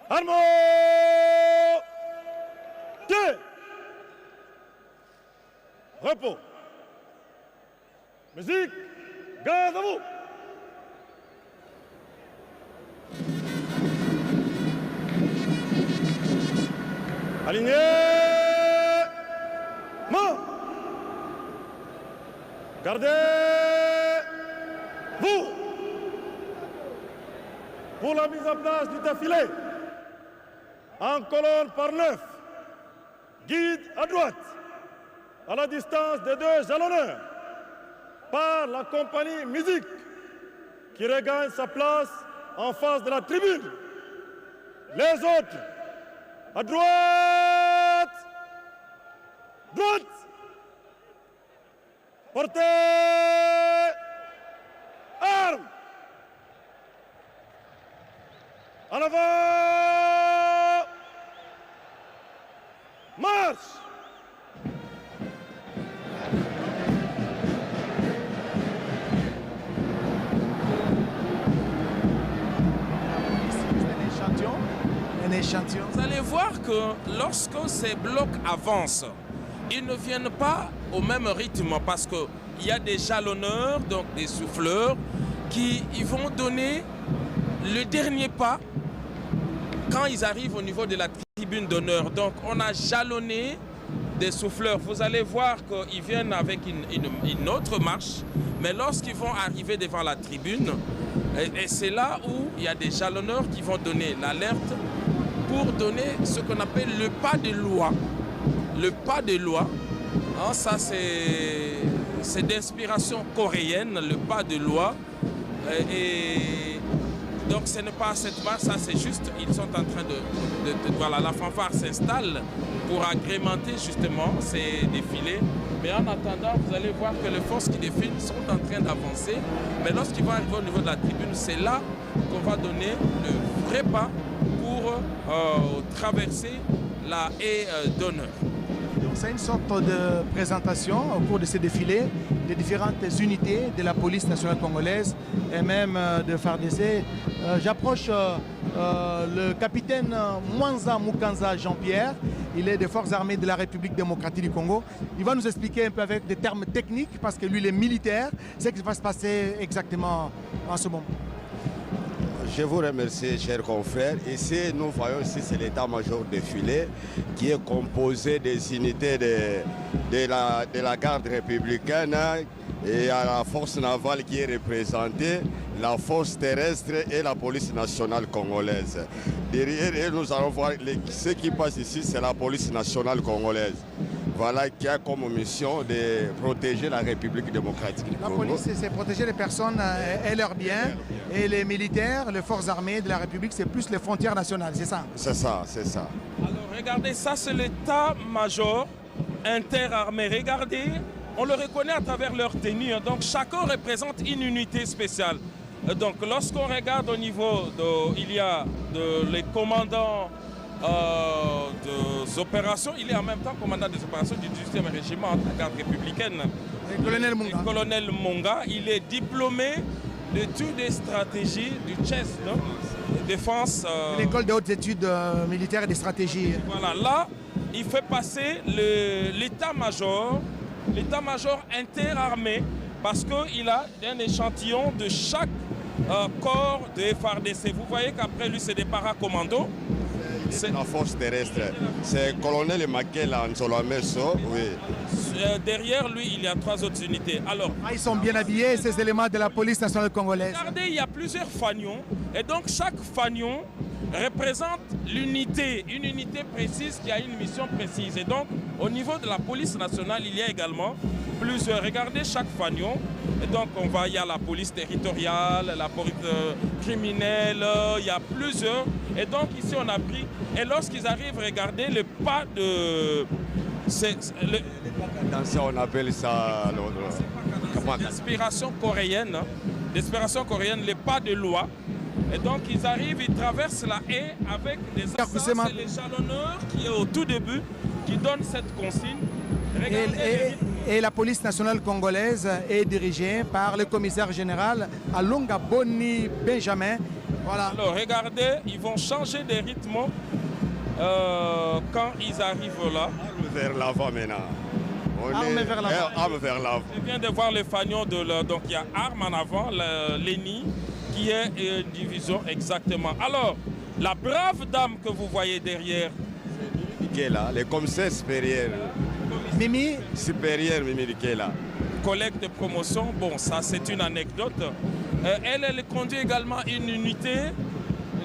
S13: Armes! Deux! Repos! Musique! Garde à vous! Alignement. Gardez-vous pour la mise en place du défilé. En colonne par 9, guide à droite, à la distance des 2 jalonneurs, par la compagnie musique qui regagne sa place en face de la tribune. Les autres, à droite, droite, portez armes, en avant, marche.
S8: Vous allez voir que lorsque ces blocs avancent, ils ne viennent pas au même rythme parce qu'il y a des jalonneurs, donc des souffleurs, qui ils vont donner le dernier pas quand ils arrivent au niveau de la tribune d'honneur. Donc on a jalonné des souffleurs. Vous allez voir qu'ils viennent avec une autre marche, mais lorsqu'ils vont arriver devant la tribune, et c'est là où il y a des jalonneurs qui vont donner l'alerte pour donner ce qu'on appelle le pas de loi. Le pas de loi, hein, ça c'est d'inspiration coréenne, le pas de loi. Et donc ce n'est pas cette marche, ça c'est juste, ils sont en train voilà, la fanfare s'installe pour agrémenter justement ces défilés. Mais en attendant, vous allez voir que les forces qui défilent sont en train d'avancer. Mais lorsqu'ils vont arriver au niveau de la tribune, c'est là qu'on va donner le vrai pas pour traverser la haie d'honneur.
S6: C'est une sorte de présentation au cours de ces défilés des différentes unités de la police nationale congolaise et même de FARDC. J'approche le capitaine Mwanza Mukanza Jean-Pierre. Il est des forces armées de la République démocratique du Congo. Il va nous expliquer un peu avec des termes techniques parce que lui il est militaire. C'est ce qui va se passer exactement en ce moment.
S5: Je vous remercie, chers confrères. Ici, nous voyons ici, c'est l'état-major défilé qui est composé des unités de la garde républicaine et à la force navale qui est représentée, la force terrestre et la police nationale congolaise. Derrière, nous allons voir ce qui passe ici, c'est la police nationale congolaise. Voilà, qui a comme mission de protéger la République démocratique du Congo.
S6: La police, c'est protéger les personnes et leurs biens. Et les militaires, les forces armées de la République, c'est plus les frontières nationales, c'est ça?
S5: C'est ça, c'est ça.
S8: Alors regardez, ça c'est l'état-major interarmé. Regardez, on le reconnaît à travers leur tenue. Donc chacun représente une unité spéciale. Donc lorsqu'on regarde au niveau il y a les commandants des opérations, il est en même temps commandant des opérations du 18e régiment de la garde républicaine.
S6: Le colonel Monga.
S8: Le colonel Monga, il est diplômé d'études et stratégies du CHES, défense.
S6: L'école des hautes études militaires et des stratégies.
S8: Voilà, là, il fait passer l'état-major interarmé parce qu'il a un échantillon de chaque corps de FARDC. Vous voyez qu'après lui, c'est des paracommandos.
S5: C'est la force terrestre. C'est le colonel Makela Nzolameso. Oui.
S8: Derrière lui, il y a 3 autres unités. Alors,
S6: ils sont bien habillés, ces éléments de la police nationale congolaise.
S8: Regardez, il y a plusieurs fanions. Et donc, chaque fanion représente l'unité, une unité précise qui a une mission précise. Et donc, au niveau de la police nationale, il y a également plusieurs. Regardez chaque fanion. Et donc, il y a la police territoriale, la police criminelle, il y a plusieurs. Et donc, ici, on a pris. Et lorsqu'ils arrivent, regardez le pas de.
S5: On appelle ça
S8: l'inspiration coréenne. L'inspiration coréenne, les pas de loi. Et donc, ils arrivent, ils traversent la haie avec des assassins. C'est les jalonneurs qui est au tout début qui donnent cette consigne.
S6: Et la police nationale congolaise est dirigée par le commissaire général Alonga Boni Benjamin. Voilà.
S8: Alors regardez, ils vont changer de rythme quand ils arrivent là.
S5: Arme vers l'avant maintenant.
S6: Arme
S5: vers l'avant.
S8: Je viens de voir les fanions donc il y a arme en avant, l'ENI, qui est une division exactement. Alors, la brave dame que vous voyez derrière.
S5: Qui est là, le commissaire supérieur.
S6: Mimi
S5: supérieur Mimi qui est là.
S8: collègue de promotion. Bon, ça c'est une anecdote. Elle conduit également une unité.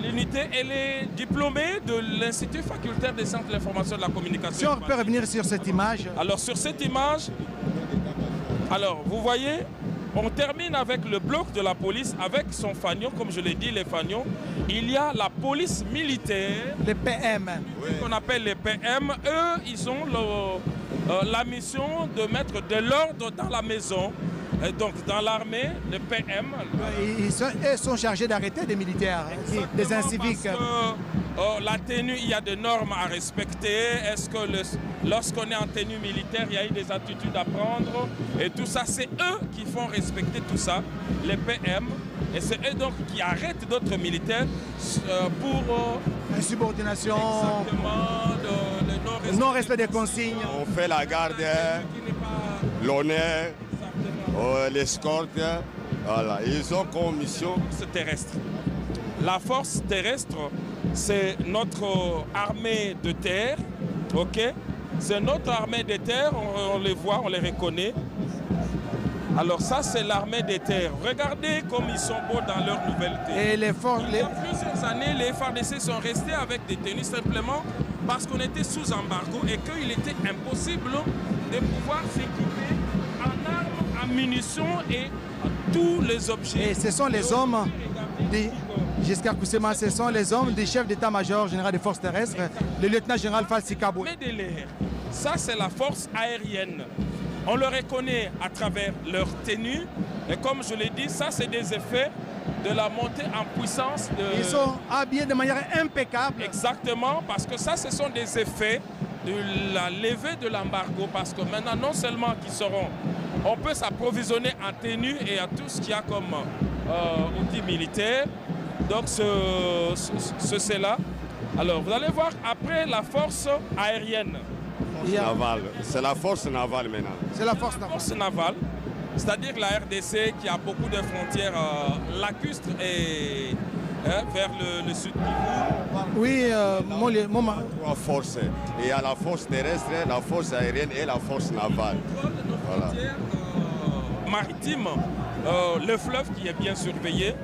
S8: L'unité, elle est diplômée de l'Institut facultaire des sciences de l'information et de la communication.
S6: Si on peut revenir sur cette image.
S8: Alors sur cette image, alors vous voyez, on termine avec le bloc de la police, avec son fanion, comme je l'ai dit, les fanions. Il y a la police militaire.
S6: Les PM.
S8: Qu'on appelle les PM. Eux, ils ont la mission de mettre de l'ordre dans la maison. Et donc dans l'armée, les PM...
S6: Ils sont chargés d'arrêter des militaires, des inciviques.
S8: La tenue, il y a des normes à respecter. Est-ce que lorsqu'on est en tenue militaire, il y a eu des attitudes à prendre? Et tout ça, c'est eux qui font respecter tout ça, les PM. Et c'est eux donc qui arrêtent d'autres militaires pour...
S6: insubordination,
S8: le
S6: non-respect des consignes.
S5: On fait la garde, l'honneur, l'escorte. Voilà, ils ont comme mission...
S8: Force terrestre. La force terrestre, c'est notre armée de terre, ok? C'est notre armée de terre, on les voit, on les reconnaît. Alors ça, c'est l'armée des terres. Regardez comme ils sont beaux dans leur nouvelle tenue.
S6: Et les forces...
S8: Il y a plusieurs années, les FARDC sont restés avec des tenues simplement parce qu'on était sous embargo et qu'il était impossible de pouvoir s'équiper en armes, en munitions et tous les objets.
S6: Et ce sont les hommes, Giscard Koussema, ce sont les hommes du chef d'état-major général des forces terrestres, le lieutenant-général Falsi Kabou.
S8: Mais de l'air, ça c'est la force aérienne. On le reconnaît à travers leur tenue. Et comme je l'ai dit, ça c'est des effets de la montée en puissance.
S6: Ils sont habillés de manière impeccable.
S8: Exactement, parce que ça, ce sont des effets de la levée de l'embargo. Parce que maintenant, non seulement qu'ils seront, on peut s'approvisionner en tenue et à tout ce qu'il y a comme outils militaires. Donc, c'est là. Alors, vous allez voir, après la force aérienne.
S5: C'est la force navale maintenant.
S6: C'est la force
S8: navale. C'est-à-dire la RDC qui a beaucoup de frontières lacustres et vers le sud Kivu.
S6: Oui,
S5: trois forces. Il y a la force terrestre, la force aérienne et la force navale.
S8: Voilà. Maritime, le fleuve qui est bien surveillé.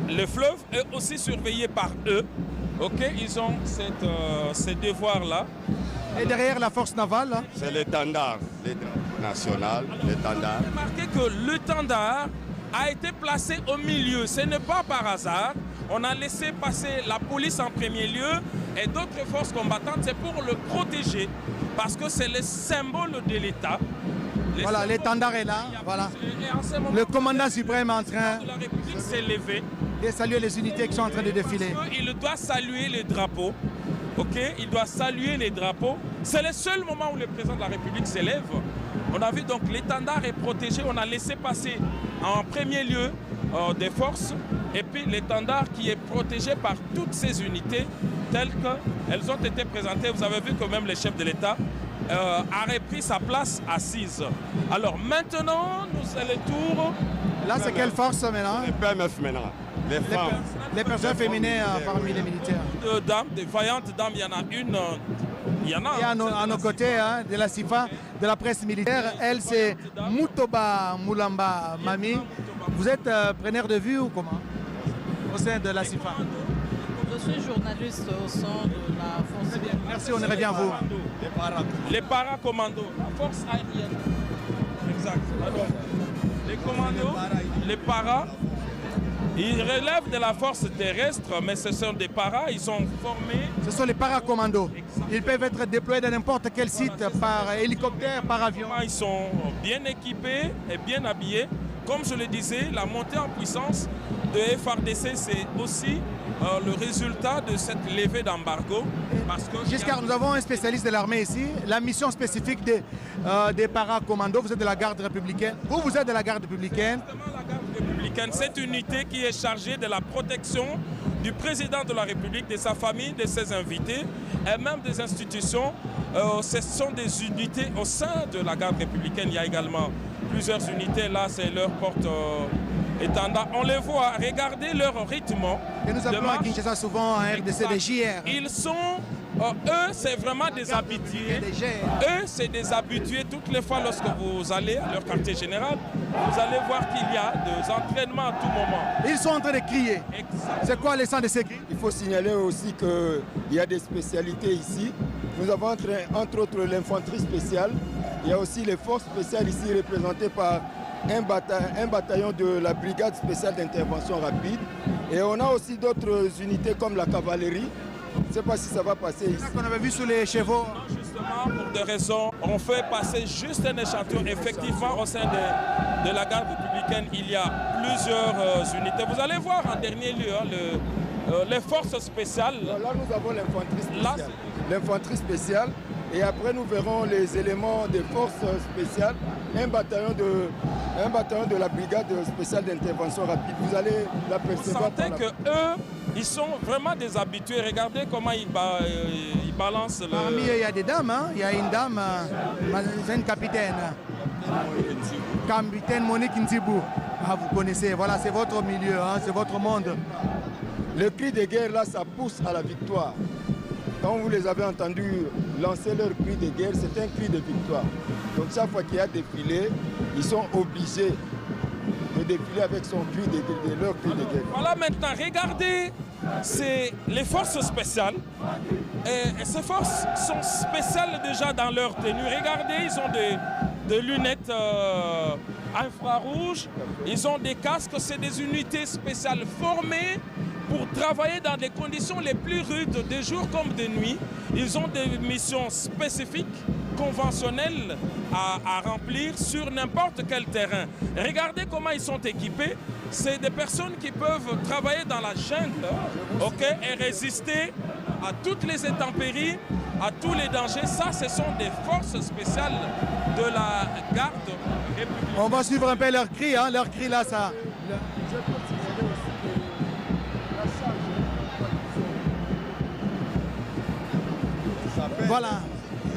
S8: Le fleuve est aussi surveillé par eux. Okay, ils ont ces devoirs-là.
S6: Et derrière la force navale,
S5: c'est l'étendard national, l'étendard.
S8: Remarquez que l'étendard a été placé au milieu. Ce n'est pas par hasard. On a laissé passer la police en premier lieu et d'autres forces combattantes. C'est pour le protéger parce que c'est le symbole de l'État.
S6: Voilà, l'étendard est là. Voilà. Le commandant suprême est en train
S8: de la République s'est levé.
S6: De saluer les unités qui sont en train de défiler.
S8: Il doit saluer les drapeaux. Okay, il doit saluer les drapeaux. C'est le seul moment où le président de la République s'élève. On a vu donc l'étendard est protégé. On a laissé passer en premier lieu des forces. Et puis l'étendard qui est protégé par toutes ces unités telles qu'elles ont été présentées. Vous avez vu que même le chef de l'État a repris sa place assise. Alors maintenant, nous c'est le tour.
S6: Là, c'est quelle force maintenant?
S5: Les PMF maintenant. Les femmes.
S6: Les personnes féminines parmi les militaires.
S8: Des vaillantes dames, il y en a une. Il y en a.
S6: Et à nos côtés, hein, de la CIFA, de la presse militaire, elle c'est Moutoba Moulamba Mami. Vous êtes preneur de vue ou comment? Au sein de la CIFA.
S14: Je suis journaliste au sein de la force aérienne.
S6: Merci, on revient à vous.
S8: Les paracommandos, la force aérienne. Exact. Alors, les commandos, les paras, ils relèvent de la force terrestre, mais ce sont des paras, ils sont formés.
S6: Ce sont les paracommandos. Ils peuvent être déployés dans n'importe quel site par hélicoptère, par avion.
S8: Ils sont bien équipés et bien habillés. Comme je le disais, la montée en puissance de FARDC, c'est aussi le résultat de cette levée d'embargo.
S6: Giscard, nous avons un spécialiste de l'armée ici. La mission spécifique des paracommandos, vous êtes de la garde républicaine. Vous êtes de la garde républicaine.
S8: La garde républicaine, c'est une unité qui est chargée de la protection du président de la République, de sa famille, de ses invités et même des institutions. Ce sont des unités au sein de la garde républicaine. Il y a également plusieurs unités. Là, c'est leur porte-étendard. On les voit, regardez leur rythme.
S6: Et nous appelons à Kinshasa souvent un RDC de JR.
S8: Ils sont eux, c'est vraiment des habitués. Eux, c'est des habitués. Toutes les fois, lorsque vous allez à leur quartier général, vous allez voir qu'il y a des entraînements à tout moment.
S6: Ils sont en train de crier. C'est quoi le sens de ces cris?
S15: Il faut signaler aussi qu'il y a des spécialités ici. Nous avons entre autres l'infanterie spéciale. Il y a aussi les forces spéciales ici représentées par un bataillon de la brigade spéciale d'intervention rapide. Et on a aussi d'autres unités comme la cavalerie. Je ne sais pas si ça va passer ici.
S6: C'est ça qu'on avait vu sur les chevaux.
S8: Non, justement, pour des raisons, on fait passer juste un échantillon. Effectivement, au sein de la garde républicaine, il y a plusieurs unités. Vous allez voir en dernier lieu les forces spéciales.
S15: Là, nous avons l'infanterie spéciale. L'infanterie spéciale. Et après, nous verrons les éléments des forces spéciales, un bataillon de la brigade spéciale d'intervention rapide. Vous allez l'apercevoir.
S8: Vous sentez qu'eux, ils sont vraiment des habitués. Regardez comment ils balancent le...
S6: Parmi eux, il y a des dames. Hein? Il y a une dame, une capitaine. Capitaine Monique Ntibou. Ah, vous connaissez, voilà, c'est votre milieu, hein? C'est votre monde.
S15: Le cri de guerre, là, ça pousse à la victoire. Quand vous les avez entendus lancer leur cri de guerre, c'est un cri de victoire. Donc chaque fois qu'il y a défilé, ils sont obligés de défiler avec son cri de leur cri de guerre.
S8: Voilà maintenant, regardez, c'est les forces spéciales. Et ces forces sont spéciales déjà dans leur tenue. Regardez, ils ont des lunettes infrarouges, ils ont des casques, c'est des unités spéciales formées pour travailler dans des conditions les plus rudes, de jour comme de nuit. Ils ont des missions spécifiques, conventionnelles à remplir sur n'importe quel terrain. Regardez comment ils sont équipés. C'est des personnes qui peuvent travailler dans la jungle, et résister à toutes les intempéries, à tous les dangers. Ça, ce sont des forces spéciales de la garde républicaine.
S6: On va suivre un peu leur cri, hein? Leur cri là, ça...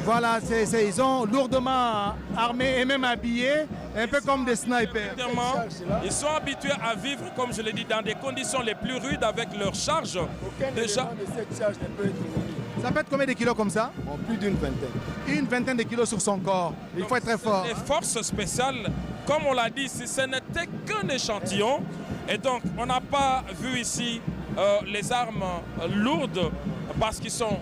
S6: Voilà, ils sont lourdement armés et même habillés, un peu comme des snipers.
S8: Ils sont habitués à vivre, comme je l'ai dit, dans des conditions les plus rudes avec leurs charges. Déjà,
S6: ça peut être combien de kilos comme ça?
S15: Plus d'une vingtaine.
S6: Une vingtaine de kilos sur son corps. Il faut être très fort.
S8: Les forces spéciales, comme on l'a dit, si ce n'était qu'un échantillon, et donc on n'a pas vu ici les armes lourdes parce qu'ils sont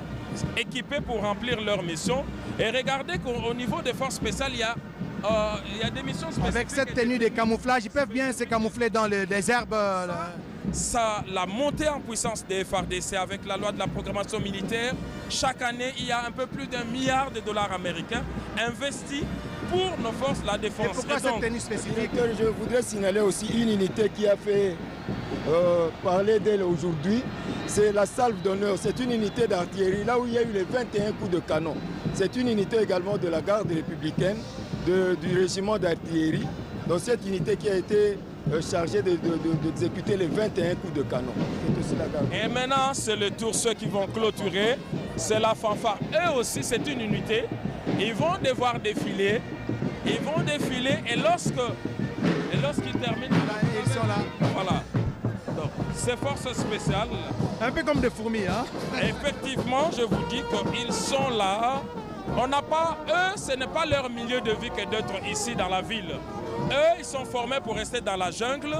S8: équipés pour remplir leur mission. Et regardez qu'au niveau des forces spéciales, il y a des missions spécifiques.
S6: Avec cette tenue de camouflage, ils peuvent bien se camoufler dans les herbes.
S8: Ça, la montée en puissance des FARDC avec la loi de la programmation militaire, chaque année, il y a un peu plus d'1 milliard de dollars américains investis pour nos forces de la défense.
S6: Et pourquoi cette tenue spécifique?
S15: Je voudrais signaler aussi une unité qui a fait parler d'elle aujourd'hui. C'est la salve d'honneur. C'est une unité d'artillerie, là où il y a eu les 21 coups de canon. C'est une unité également de la garde républicaine, du régiment d'artillerie. Donc cette unité qui a été chargée d'exécuter les 21 coups de canon. Aussi la garde.
S8: Et maintenant, c'est le tour, ceux qui vont clôturer. C'est la fanfare. Eux aussi, c'est une unité. Ils vont devoir défiler. Ils vont défiler et lorsqu'ils terminent,
S6: ils sont là.
S8: Voilà. Donc, ces forces spéciales.
S6: Un peu comme des fourmis, hein?
S8: Effectivement, je vous dis qu'ils sont là. On n'a pas, eux, ce n'est pas leur milieu de vie que d'être ici dans la ville. Eux, ils sont formés pour rester dans la jungle.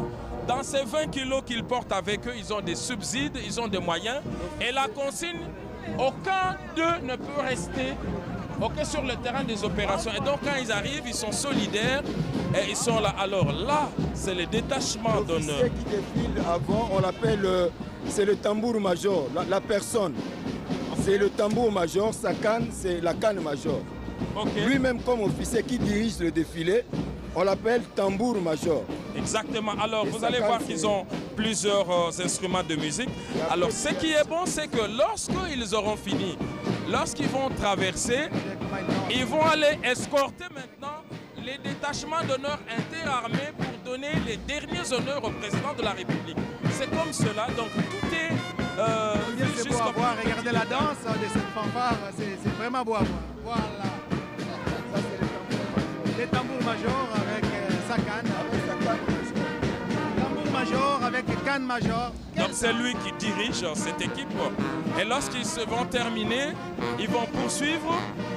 S8: Dans ces 20 kilos qu'ils portent avec eux, ils ont des subsides, ils ont des moyens. Et la consigne, aucun d'eux ne peut rester sur le terrain des opérations. Et donc, quand ils arrivent, ils sont solidaires et ils sont là. Alors là, c'est le détachement d'honneur.
S15: L'officier qui défile avant, on l'appelle, c'est le tambour-major, la personne. C'est le tambour-major, sa canne, c'est la canne-major. Lui-même, comme officier qui dirige le défilé, on l'appelle tambour-major.
S8: Exactement. Alors, vous allez voir qu'ils ont plusieurs instruments de musique. Alors, ce qui est bon, c'est que lorsqu'ils auront fini, lorsqu'ils vont traverser, ils vont aller escorter maintenant les détachements d'honneur interarmés pour donner les derniers honneurs au président de la République. C'est comme cela. Donc, tout est...
S6: c'est beau à voir. Regardez la danse de cette fanfare. C'est vraiment beau à voir. Voilà. Les tambours majors avec sa canne. Tambour major avec Can Major.
S8: Donc c'est lui qui dirige cette équipe. Et lorsqu'ils se vont terminer, ils vont poursuivre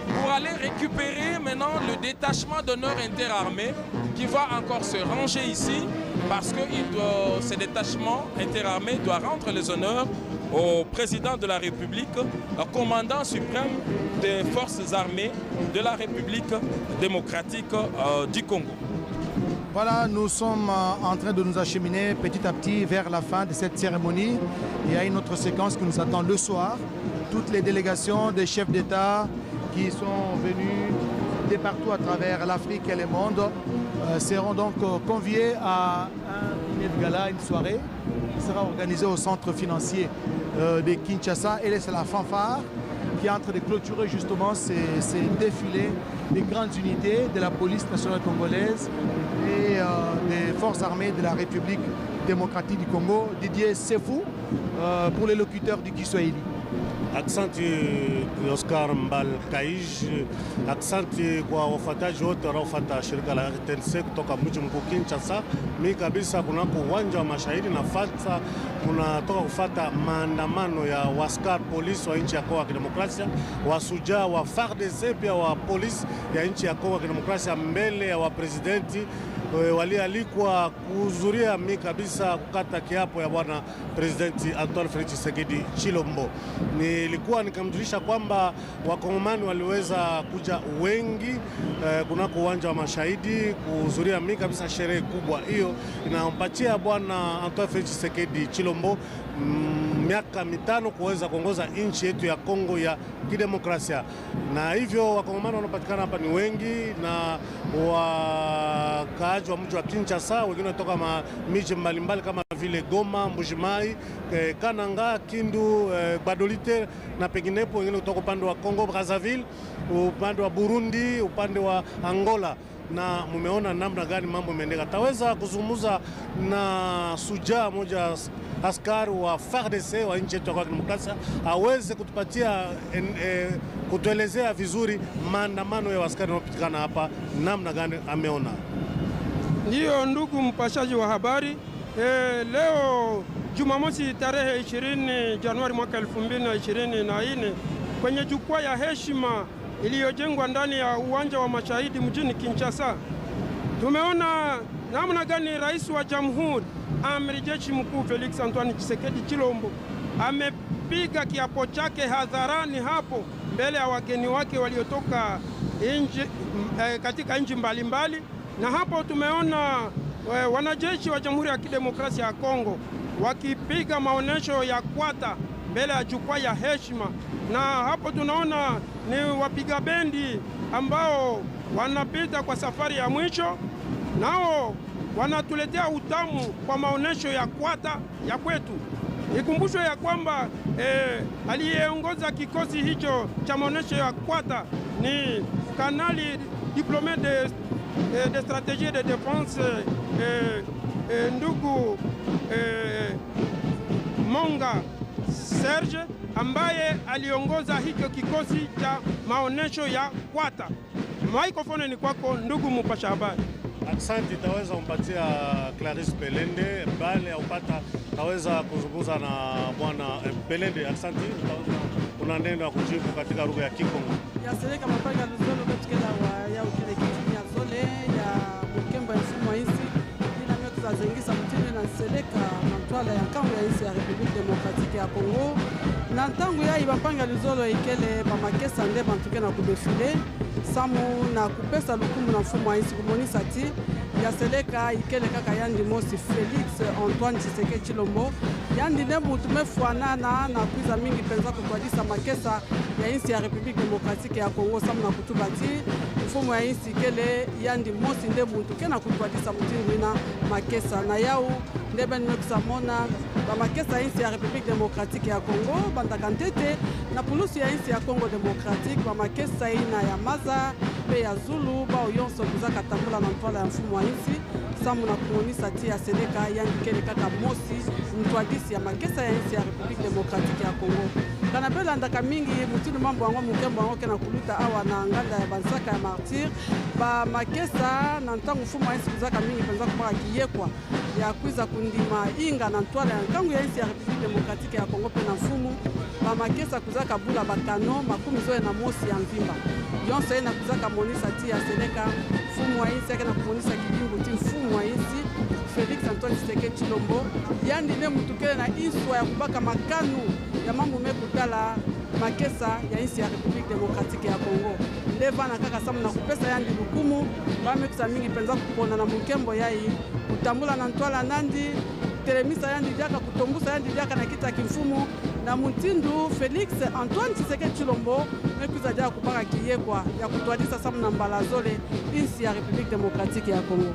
S8: pour aller récupérer maintenant le détachement d'honneur interarmé qui va encore se ranger ici parce que ce détachement interarmé doit rendre les honneurs au président de la République, au commandant suprême des forces armées de la République démocratique du Congo.
S6: Voilà, nous sommes en train de nous acheminer petit à petit vers la fin de cette cérémonie. Il y a une autre séquence qui nous attend le soir. Toutes les délégations des chefs d'État qui sont venus de partout à travers l'Afrique et le monde seront donc conviés à un dîner de gala, une soirée qui sera organisée au centre financier de Kinshasa. Et c'est la fanfare qui est en train de clôturer justement ces défilés des grandes unités de la police nationale congolaise et des forces armées de la République démocratique du Congo. Didier Sefou pour les locuteurs du Kiswahili.
S16: Aksanti Oscar Mbal Kaij, aksanti kwa wafuataji wote wanaofuata shirika la RTNC kutoka mji mkuu Kinshasa. Mimi kabisa kunako uwanja wa Mashahidi nafata tunatoka kufuata maandamano ya waskar polisi wa nchi ya Kongo ya Kidemokrasia, wasujaa wa FARDC pia wa polisi ya nchi ya Kongo ya Kidemokrasia mbele ya wapresidenti walialikwa kuhudhuria mimi kabisa kukata kiapo ya bwana presidenti Antoine Felix Tshisekedi Chilombo. Nilikuwa nikamjulisha kwamba wakongomani waliweza kuja wengi kunako uwanja wa Mashahidi kuhudhuria mimi kabisa sherehe kubwa hiyo inampatia bwana Antoine Felix Tshisekedi Chilombo miaka 5 kuweza kuongoza nchi yetu ya Kongo ya Kidemokrasia. Na hivyo wakongomani wanapatikana hapa ni wengi na wakaaji wa mji wa Kinshasa, wengine kutoka miji mbalimbali kama vile Goma, Mbuji-Mayi, Kananga, Kindu, Badolite na penginepo, wengine kutoka upande wa Kongo Brazzaville, upande wa Burundi, upande wa Angola. Na mumeona namna gani mambo yameendeka. Taweza kuzungumza na sujaa moja askari wa FARDC wa nchi yetu ya Kidemokrasia aweze kutupatia kutuelezea vizuri maandamano ya askari wanaopatikana hapa namna gani ameona.
S17: Ndiyo ndugu mpashaji wa habari, leo Jumamosi tarehe 20 Januari mwaka 2024 kwenye jukwaa ya heshima iliyojengwa ndani ya uwanja wa Mashahidi mjini Kinshasa, tumeona namna gani rais wa jamhuri amiri jeshi mkuu Felix Antoine Tshisekedi Chilombo amepiga kiapo chake hadharani hapo mbele ya wageni wake waliotoka katika nchi mbalimbali. Na hapo tumeona wanajeshi wa Jamhuri ya Kidemokrasia ya Kongo wakipiga maonesho ya kwata mbele ya jukwaa ya heshima, na hapo tunaona ni wapiga bendi ambao wanapita kwa safari ya mwisho, nao wanatuletea utamu kwa maonesho ya kwata ya kwetu. Ikumbusho ya kwamba aliyeongoza kikosi hicho cha maonesho ya kwata ni kanali diplômé de stratégie de défense ndugu Monga Serge, ambaye aliongoza hicho kikosi cha maonesho ya kwata. Microphone ni kwako ndugu mpasha habari.
S16: Asante, taweza kumpatia Clarisse Belende bale ya upata taweza kuzungumza na bwana Belende. Asante, kuna neno kujibu katika lugha ya Kikongo.
S14: Ya seleka mapanga luzolo katika ya ukile kitini ya zole ya mkemba ya mfumo wa isi ina mioto za zengisa mtini na seleka mantwala ya kango ya isi ya Republique Démocratique ya Congo. Na ntangu ya ibapanga luzolo ikele pamakesa nde bantuke na kubefile samu na kupesa lukumu na mfumo wa isi kumonisa ti ya seleka ikele kaka yandi mosi Felix Antoine Tshisekedi Chilombo yandi ne mutu mefuana na kuiza mingi penza kutwadisa makesa ya insi ya Republique Démocratique ya Congo samu na kutubati mfumo ya insi ikele yandi mosi nde mutu kena kutwadisa mutini na makesa na yau ndebe nimekusamona ba makesa insi ya Republique Démocratique ya Congo bandakantete na pulusu ya insi ya Congo Démocratique ba makesa ina ya maza pe ya Zulu ba oyonso kuzaka tambula na ntwala ya mfumo wa insi samu na kumonisa ti ya Seleka yandikele kaka mosi mtwadisi ya makesa ya nchi ya Republique Démocratique ya Congo. Kana belandaka mingi mutinu mambo wango mukembo wango kena kuluta awa na nganda ya bansaka ya martyr ba makesa na ntangu fumu ya nchi kuzaka mingi penza kubaka kiyekwa ya kwiza kundima inga na ntwala ya nkangu ya nchi ya Republique Démocratique ya Congo pena fumu ba makesa kuzaka bula bakano makumi zoe na mosi ya mvimba yonso na kuzaka monisa ti ya Seleka fumu wa nchi yake na kumonisa kibingu ti fumu wa nchi Félix Antoine Tshisekedi Tshilombo yandi ne mutukele na iswa ya kubaka makanu ya mambo mekutala makesa ya nchi ya Republique Démocratique ya Congo ndeva na kaka samu na kupesa yandi lukumu bamekusa mingi penza kupona na mukembo yai kutambula na ntwala nandi telemisa yandi diaka kutombusa yandi diaka na kita kimfumu na mutindu Félix Antoine Tshisekedi Tshilombo mekusa dia kubaka kiyekwa ya kutwadisa samu na mbalazole nchi ya Republique Démocratique ya Congo.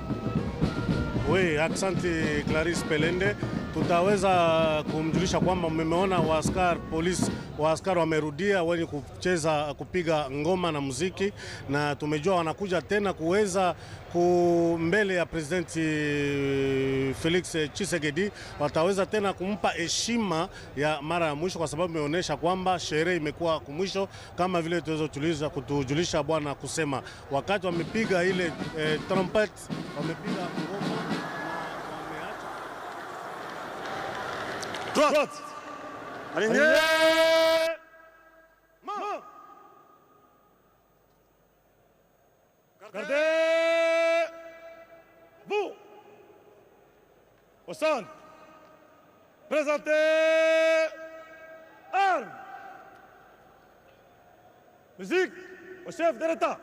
S16: Oui, asante Clarisse Pelende. Tutaweza kumjulisha kwamba mmeona waaskari wamerudia wenye kucheza kupiga ngoma na muziki, na tumejua wanakuja tena kuweza mbele ya Presidenti Felix Tshisekedi, wataweza tena kumpa heshima ya mara ya mwisho, kwa sababu imeonyesha kwamba sherehe imekuwa kumwisho, kama vile tuweza kutujulisha bwana kusema wakati wamepiga ile trumpet, wamepiga ngoma.
S13: Droite. Aligné. Main. Gardez. Vous. Au centre. Présentez. Armes. Musique au chef de l'État.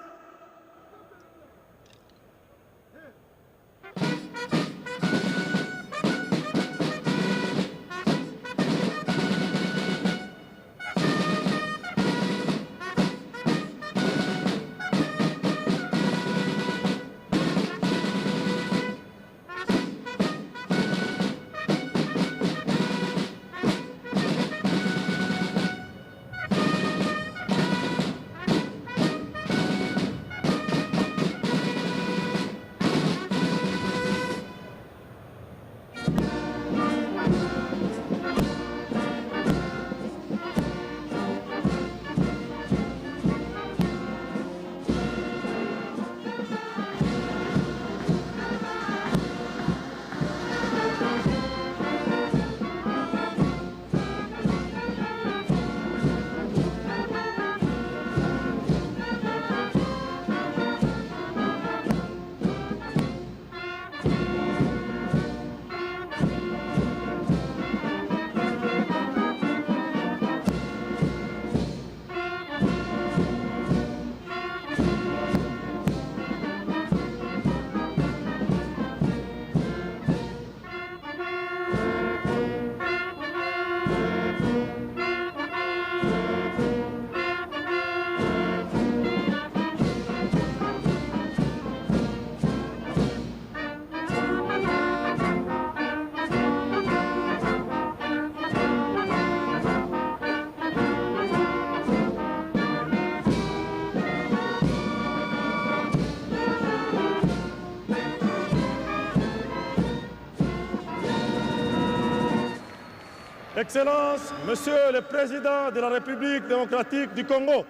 S13: Excellence, Monsieur le Président de la République démocratique du Congo,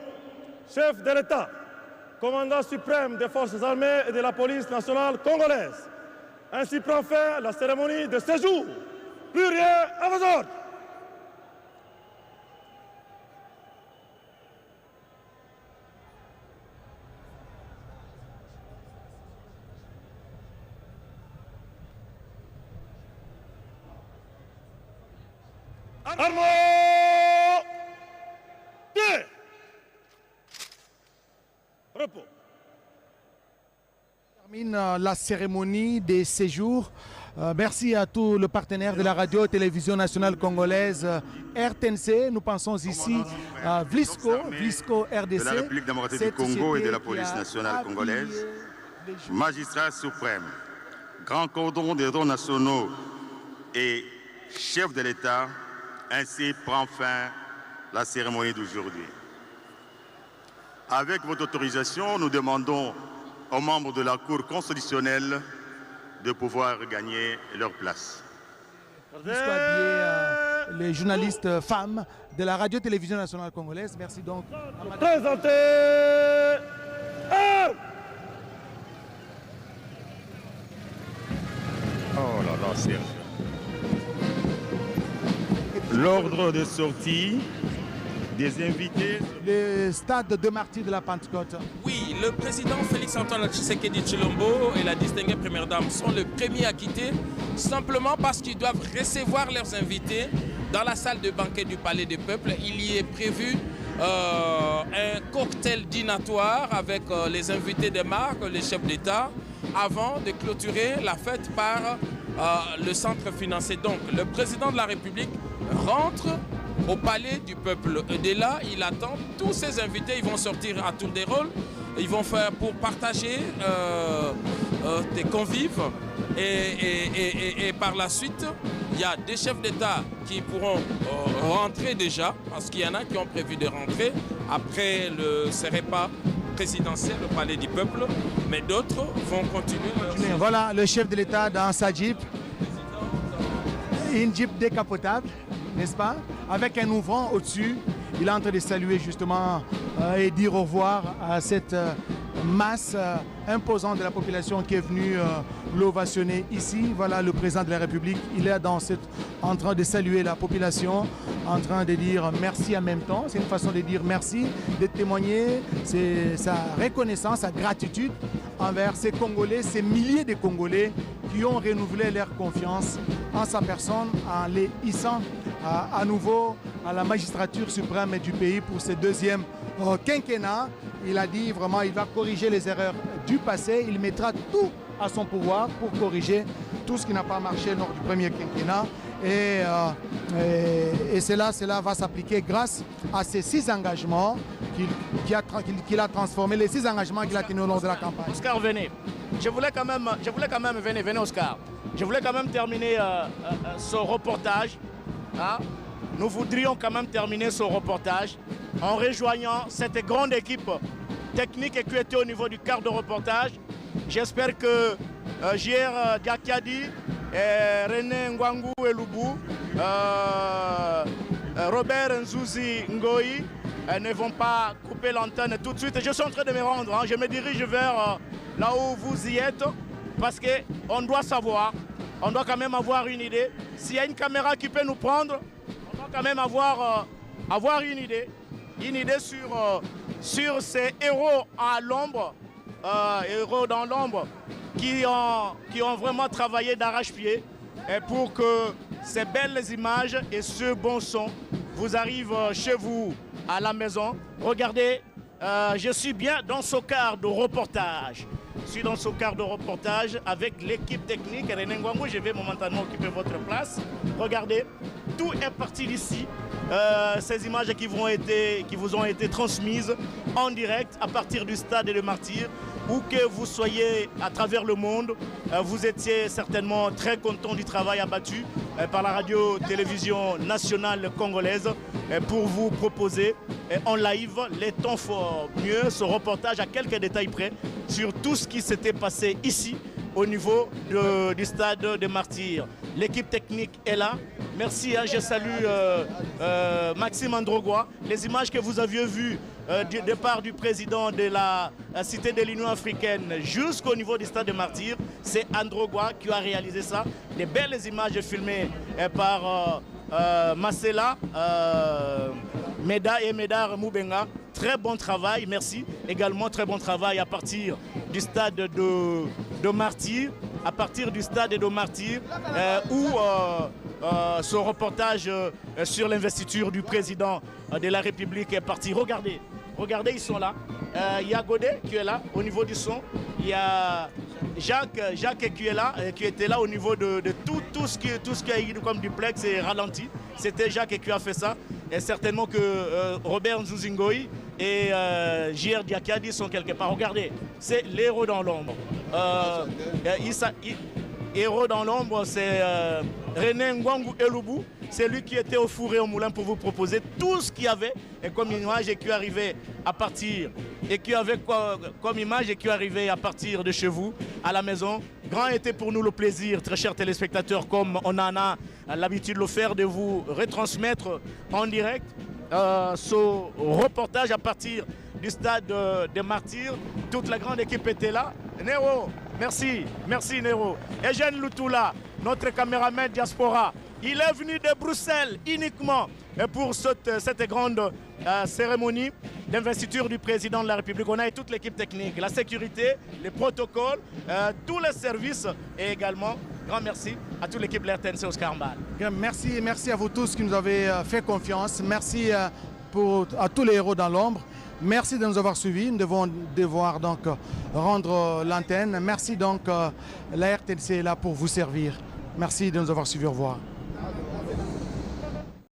S13: chef de l'État, commandant suprême des forces armées et de la police nationale congolaise. Ainsi prend fin la cérémonie de séjour. Plus rien à vos ordres. Armes! Deux! Repos.
S6: Termine la cérémonie des séjours. Merci à tous les partenaires de la radio-télévision nationale congolaise RTNC. Nous pensons ici à Vlisco RDC.
S2: De la République démocratique du Congo et de la police nationale congolaise. Magistrat suprême, grand cordon des droits nationaux et chef de l'État. Ainsi prend fin la cérémonie d'aujourd'hui. Avec votre autorisation, nous demandons aux membres de la Cour constitutionnelle de pouvoir gagner leur place.
S6: Les journalistes femmes de la radio-télévision nationale congolaise. Merci donc.
S13: Présentez
S9: Oh là là, Serge. L'ordre de sortie des invités.
S6: Le stade de Martyrs de la Pentecôte.
S8: Oui, le président Félix-Antoine Tshisekedi Tshilombo et la distinguée première dame sont les premiers à quitter, simplement parce qu'ils doivent recevoir leurs invités dans la salle de banquet du Palais des Peuples. Il y est prévu un cocktail dînatoire avec les invités des marques, les chefs d'État, avant de clôturer la fête par le centre financier. Donc, le président de la République rentre au Palais du Peuple. Et dès là, il attend tous ses invités. Ils vont sortir à tour des rôles. Ils vont faire pour partager des convives. Et par la suite, il y a des chefs d'État qui pourront rentrer déjà, parce qu'il y en a qui ont prévu de rentrer après ce repas présidentiel au Palais du Peuple, mais d'autres vont continuer.
S6: Voilà le chef de l'État dans sa Jeep. Une Jeep décapotable, n'est-ce pas? Avec un ouvrant au-dessus. Il est en train de saluer justement et dire au revoir à cette masse imposante de la population qui est venue l'ovationner ici. Voilà le président de la République. Il est en train de saluer la population, en train de dire merci en même temps. C'est une façon de dire merci, de témoigner sa reconnaissance, sa gratitude envers ces Congolais, ces milliers de Congolais qui ont renouvelé leur confiance en sa personne, en les hissant à nouveau à la magistrature suprême du pays pour ce deuxième quinquennat. Il a dit vraiment il va corriger les erreurs du passé, il mettra tout à son pouvoir pour corriger tout ce qui n'a pas marché lors du premier quinquennat. Et cela va s'appliquer grâce à ces 6 engagements qu'il a transformés, les 6 engagements qu'il a tenus au long de la campagne.
S11: Oscar, venez. Je voulais quand même, venez Oscar. Je voulais quand même terminer ce reportage. Hein? Nous voudrions quand même terminer ce reportage en rejoignant cette grande équipe technique qui était au niveau du quart de reportage. J'espère que JR Diakadi, René Ngwangu Elubu, Robert Nzouzi Ngoyi ne vont pas couper l'antenne tout de suite. Je suis en train de me rendre, hein. Je me dirige vers là où vous y êtes parce qu'on doit savoir, on doit quand même avoir une idée. S'il y a une caméra qui peut nous prendre, on doit quand même avoir une idée sur ces héros à l'ombre, héros dans l'ombre, qui ont vraiment travaillé d'arrache-pied pour que ces belles images et ce bon son vous arrivent chez vous à la maison. Regardez, je suis bien dans ce quart de reportage. Je suis dans ce quart de reportage avec l'équipe technique. René Ngwangu, je vais momentanément occuper votre place. Regardez, tout est parti d'ici. Ces images qui vous ont été transmises en direct à partir du stade de Martyrs. Où que vous soyez à travers le monde, vous étiez certainement très content du travail abattu par la radio-télévision nationale congolaise pour vous proposer en live les temps forts. Mieux, ce reportage à quelques détails près sur tout ce qui s'était passé ici au niveau du stade de Martyrs. L'équipe technique est là. Merci, hein, je salue Maxime Androgua. Les images que vous aviez vues du départ du président de la Cité de l'Union africaine jusqu'au niveau du stade de Martyrs, c'est Androgua qui a réalisé ça. Des belles images filmées par Marcela, Meda et Medar Moubenga. Très bon travail, merci. Également très bon travail à partir du stade de Martyrs, où ce reportage sur l'investiture du président de la République est parti. Regardez, ils sont là. Il y a Godet qui est là au niveau du son. Il y a Jacques qui est là, qui était là au niveau de tout ce qui a eu comme duplex et ralenti. C'était Jacques qui a fait ça. Et certainement que Robert Nzouzingoï et JR Diakadi sont quelque part. Regardez, c'est l'héros dans l'ombre. Héros dans l'ombre, c'est René Ngwangu Elubu. C'est lui qui était au four et au moulin pour vous proposer tout ce qu'il y avait et comme image et qui arrivait à partir de chez vous à la maison Grand était pour nous le plaisir, très chers téléspectateurs, comme on en a l'habitude de le faire, de vous retransmettre en direct ce reportage à partir du stade des Martyrs. Toute la grande équipe était là. Nero, merci, merci Nero. Eugène Lutoula, notre caméraman diaspora, il est venu de Bruxelles uniquement pour cette grande cérémonie d'investiture du président de la République. On a toute l'équipe technique, la sécurité, les protocoles, tous les services et également, grand merci à toute l'équipe de l'RTNC Oscar Mbal.
S6: Merci à vous tous qui nous avez fait confiance. Merci à tous les héros dans l'ombre. Merci de nous avoir suivis. Nous devons devoir donc rendre l'antenne. Merci donc, la RTNC est là pour vous servir. Merci de nous avoir suivis. Au revoir.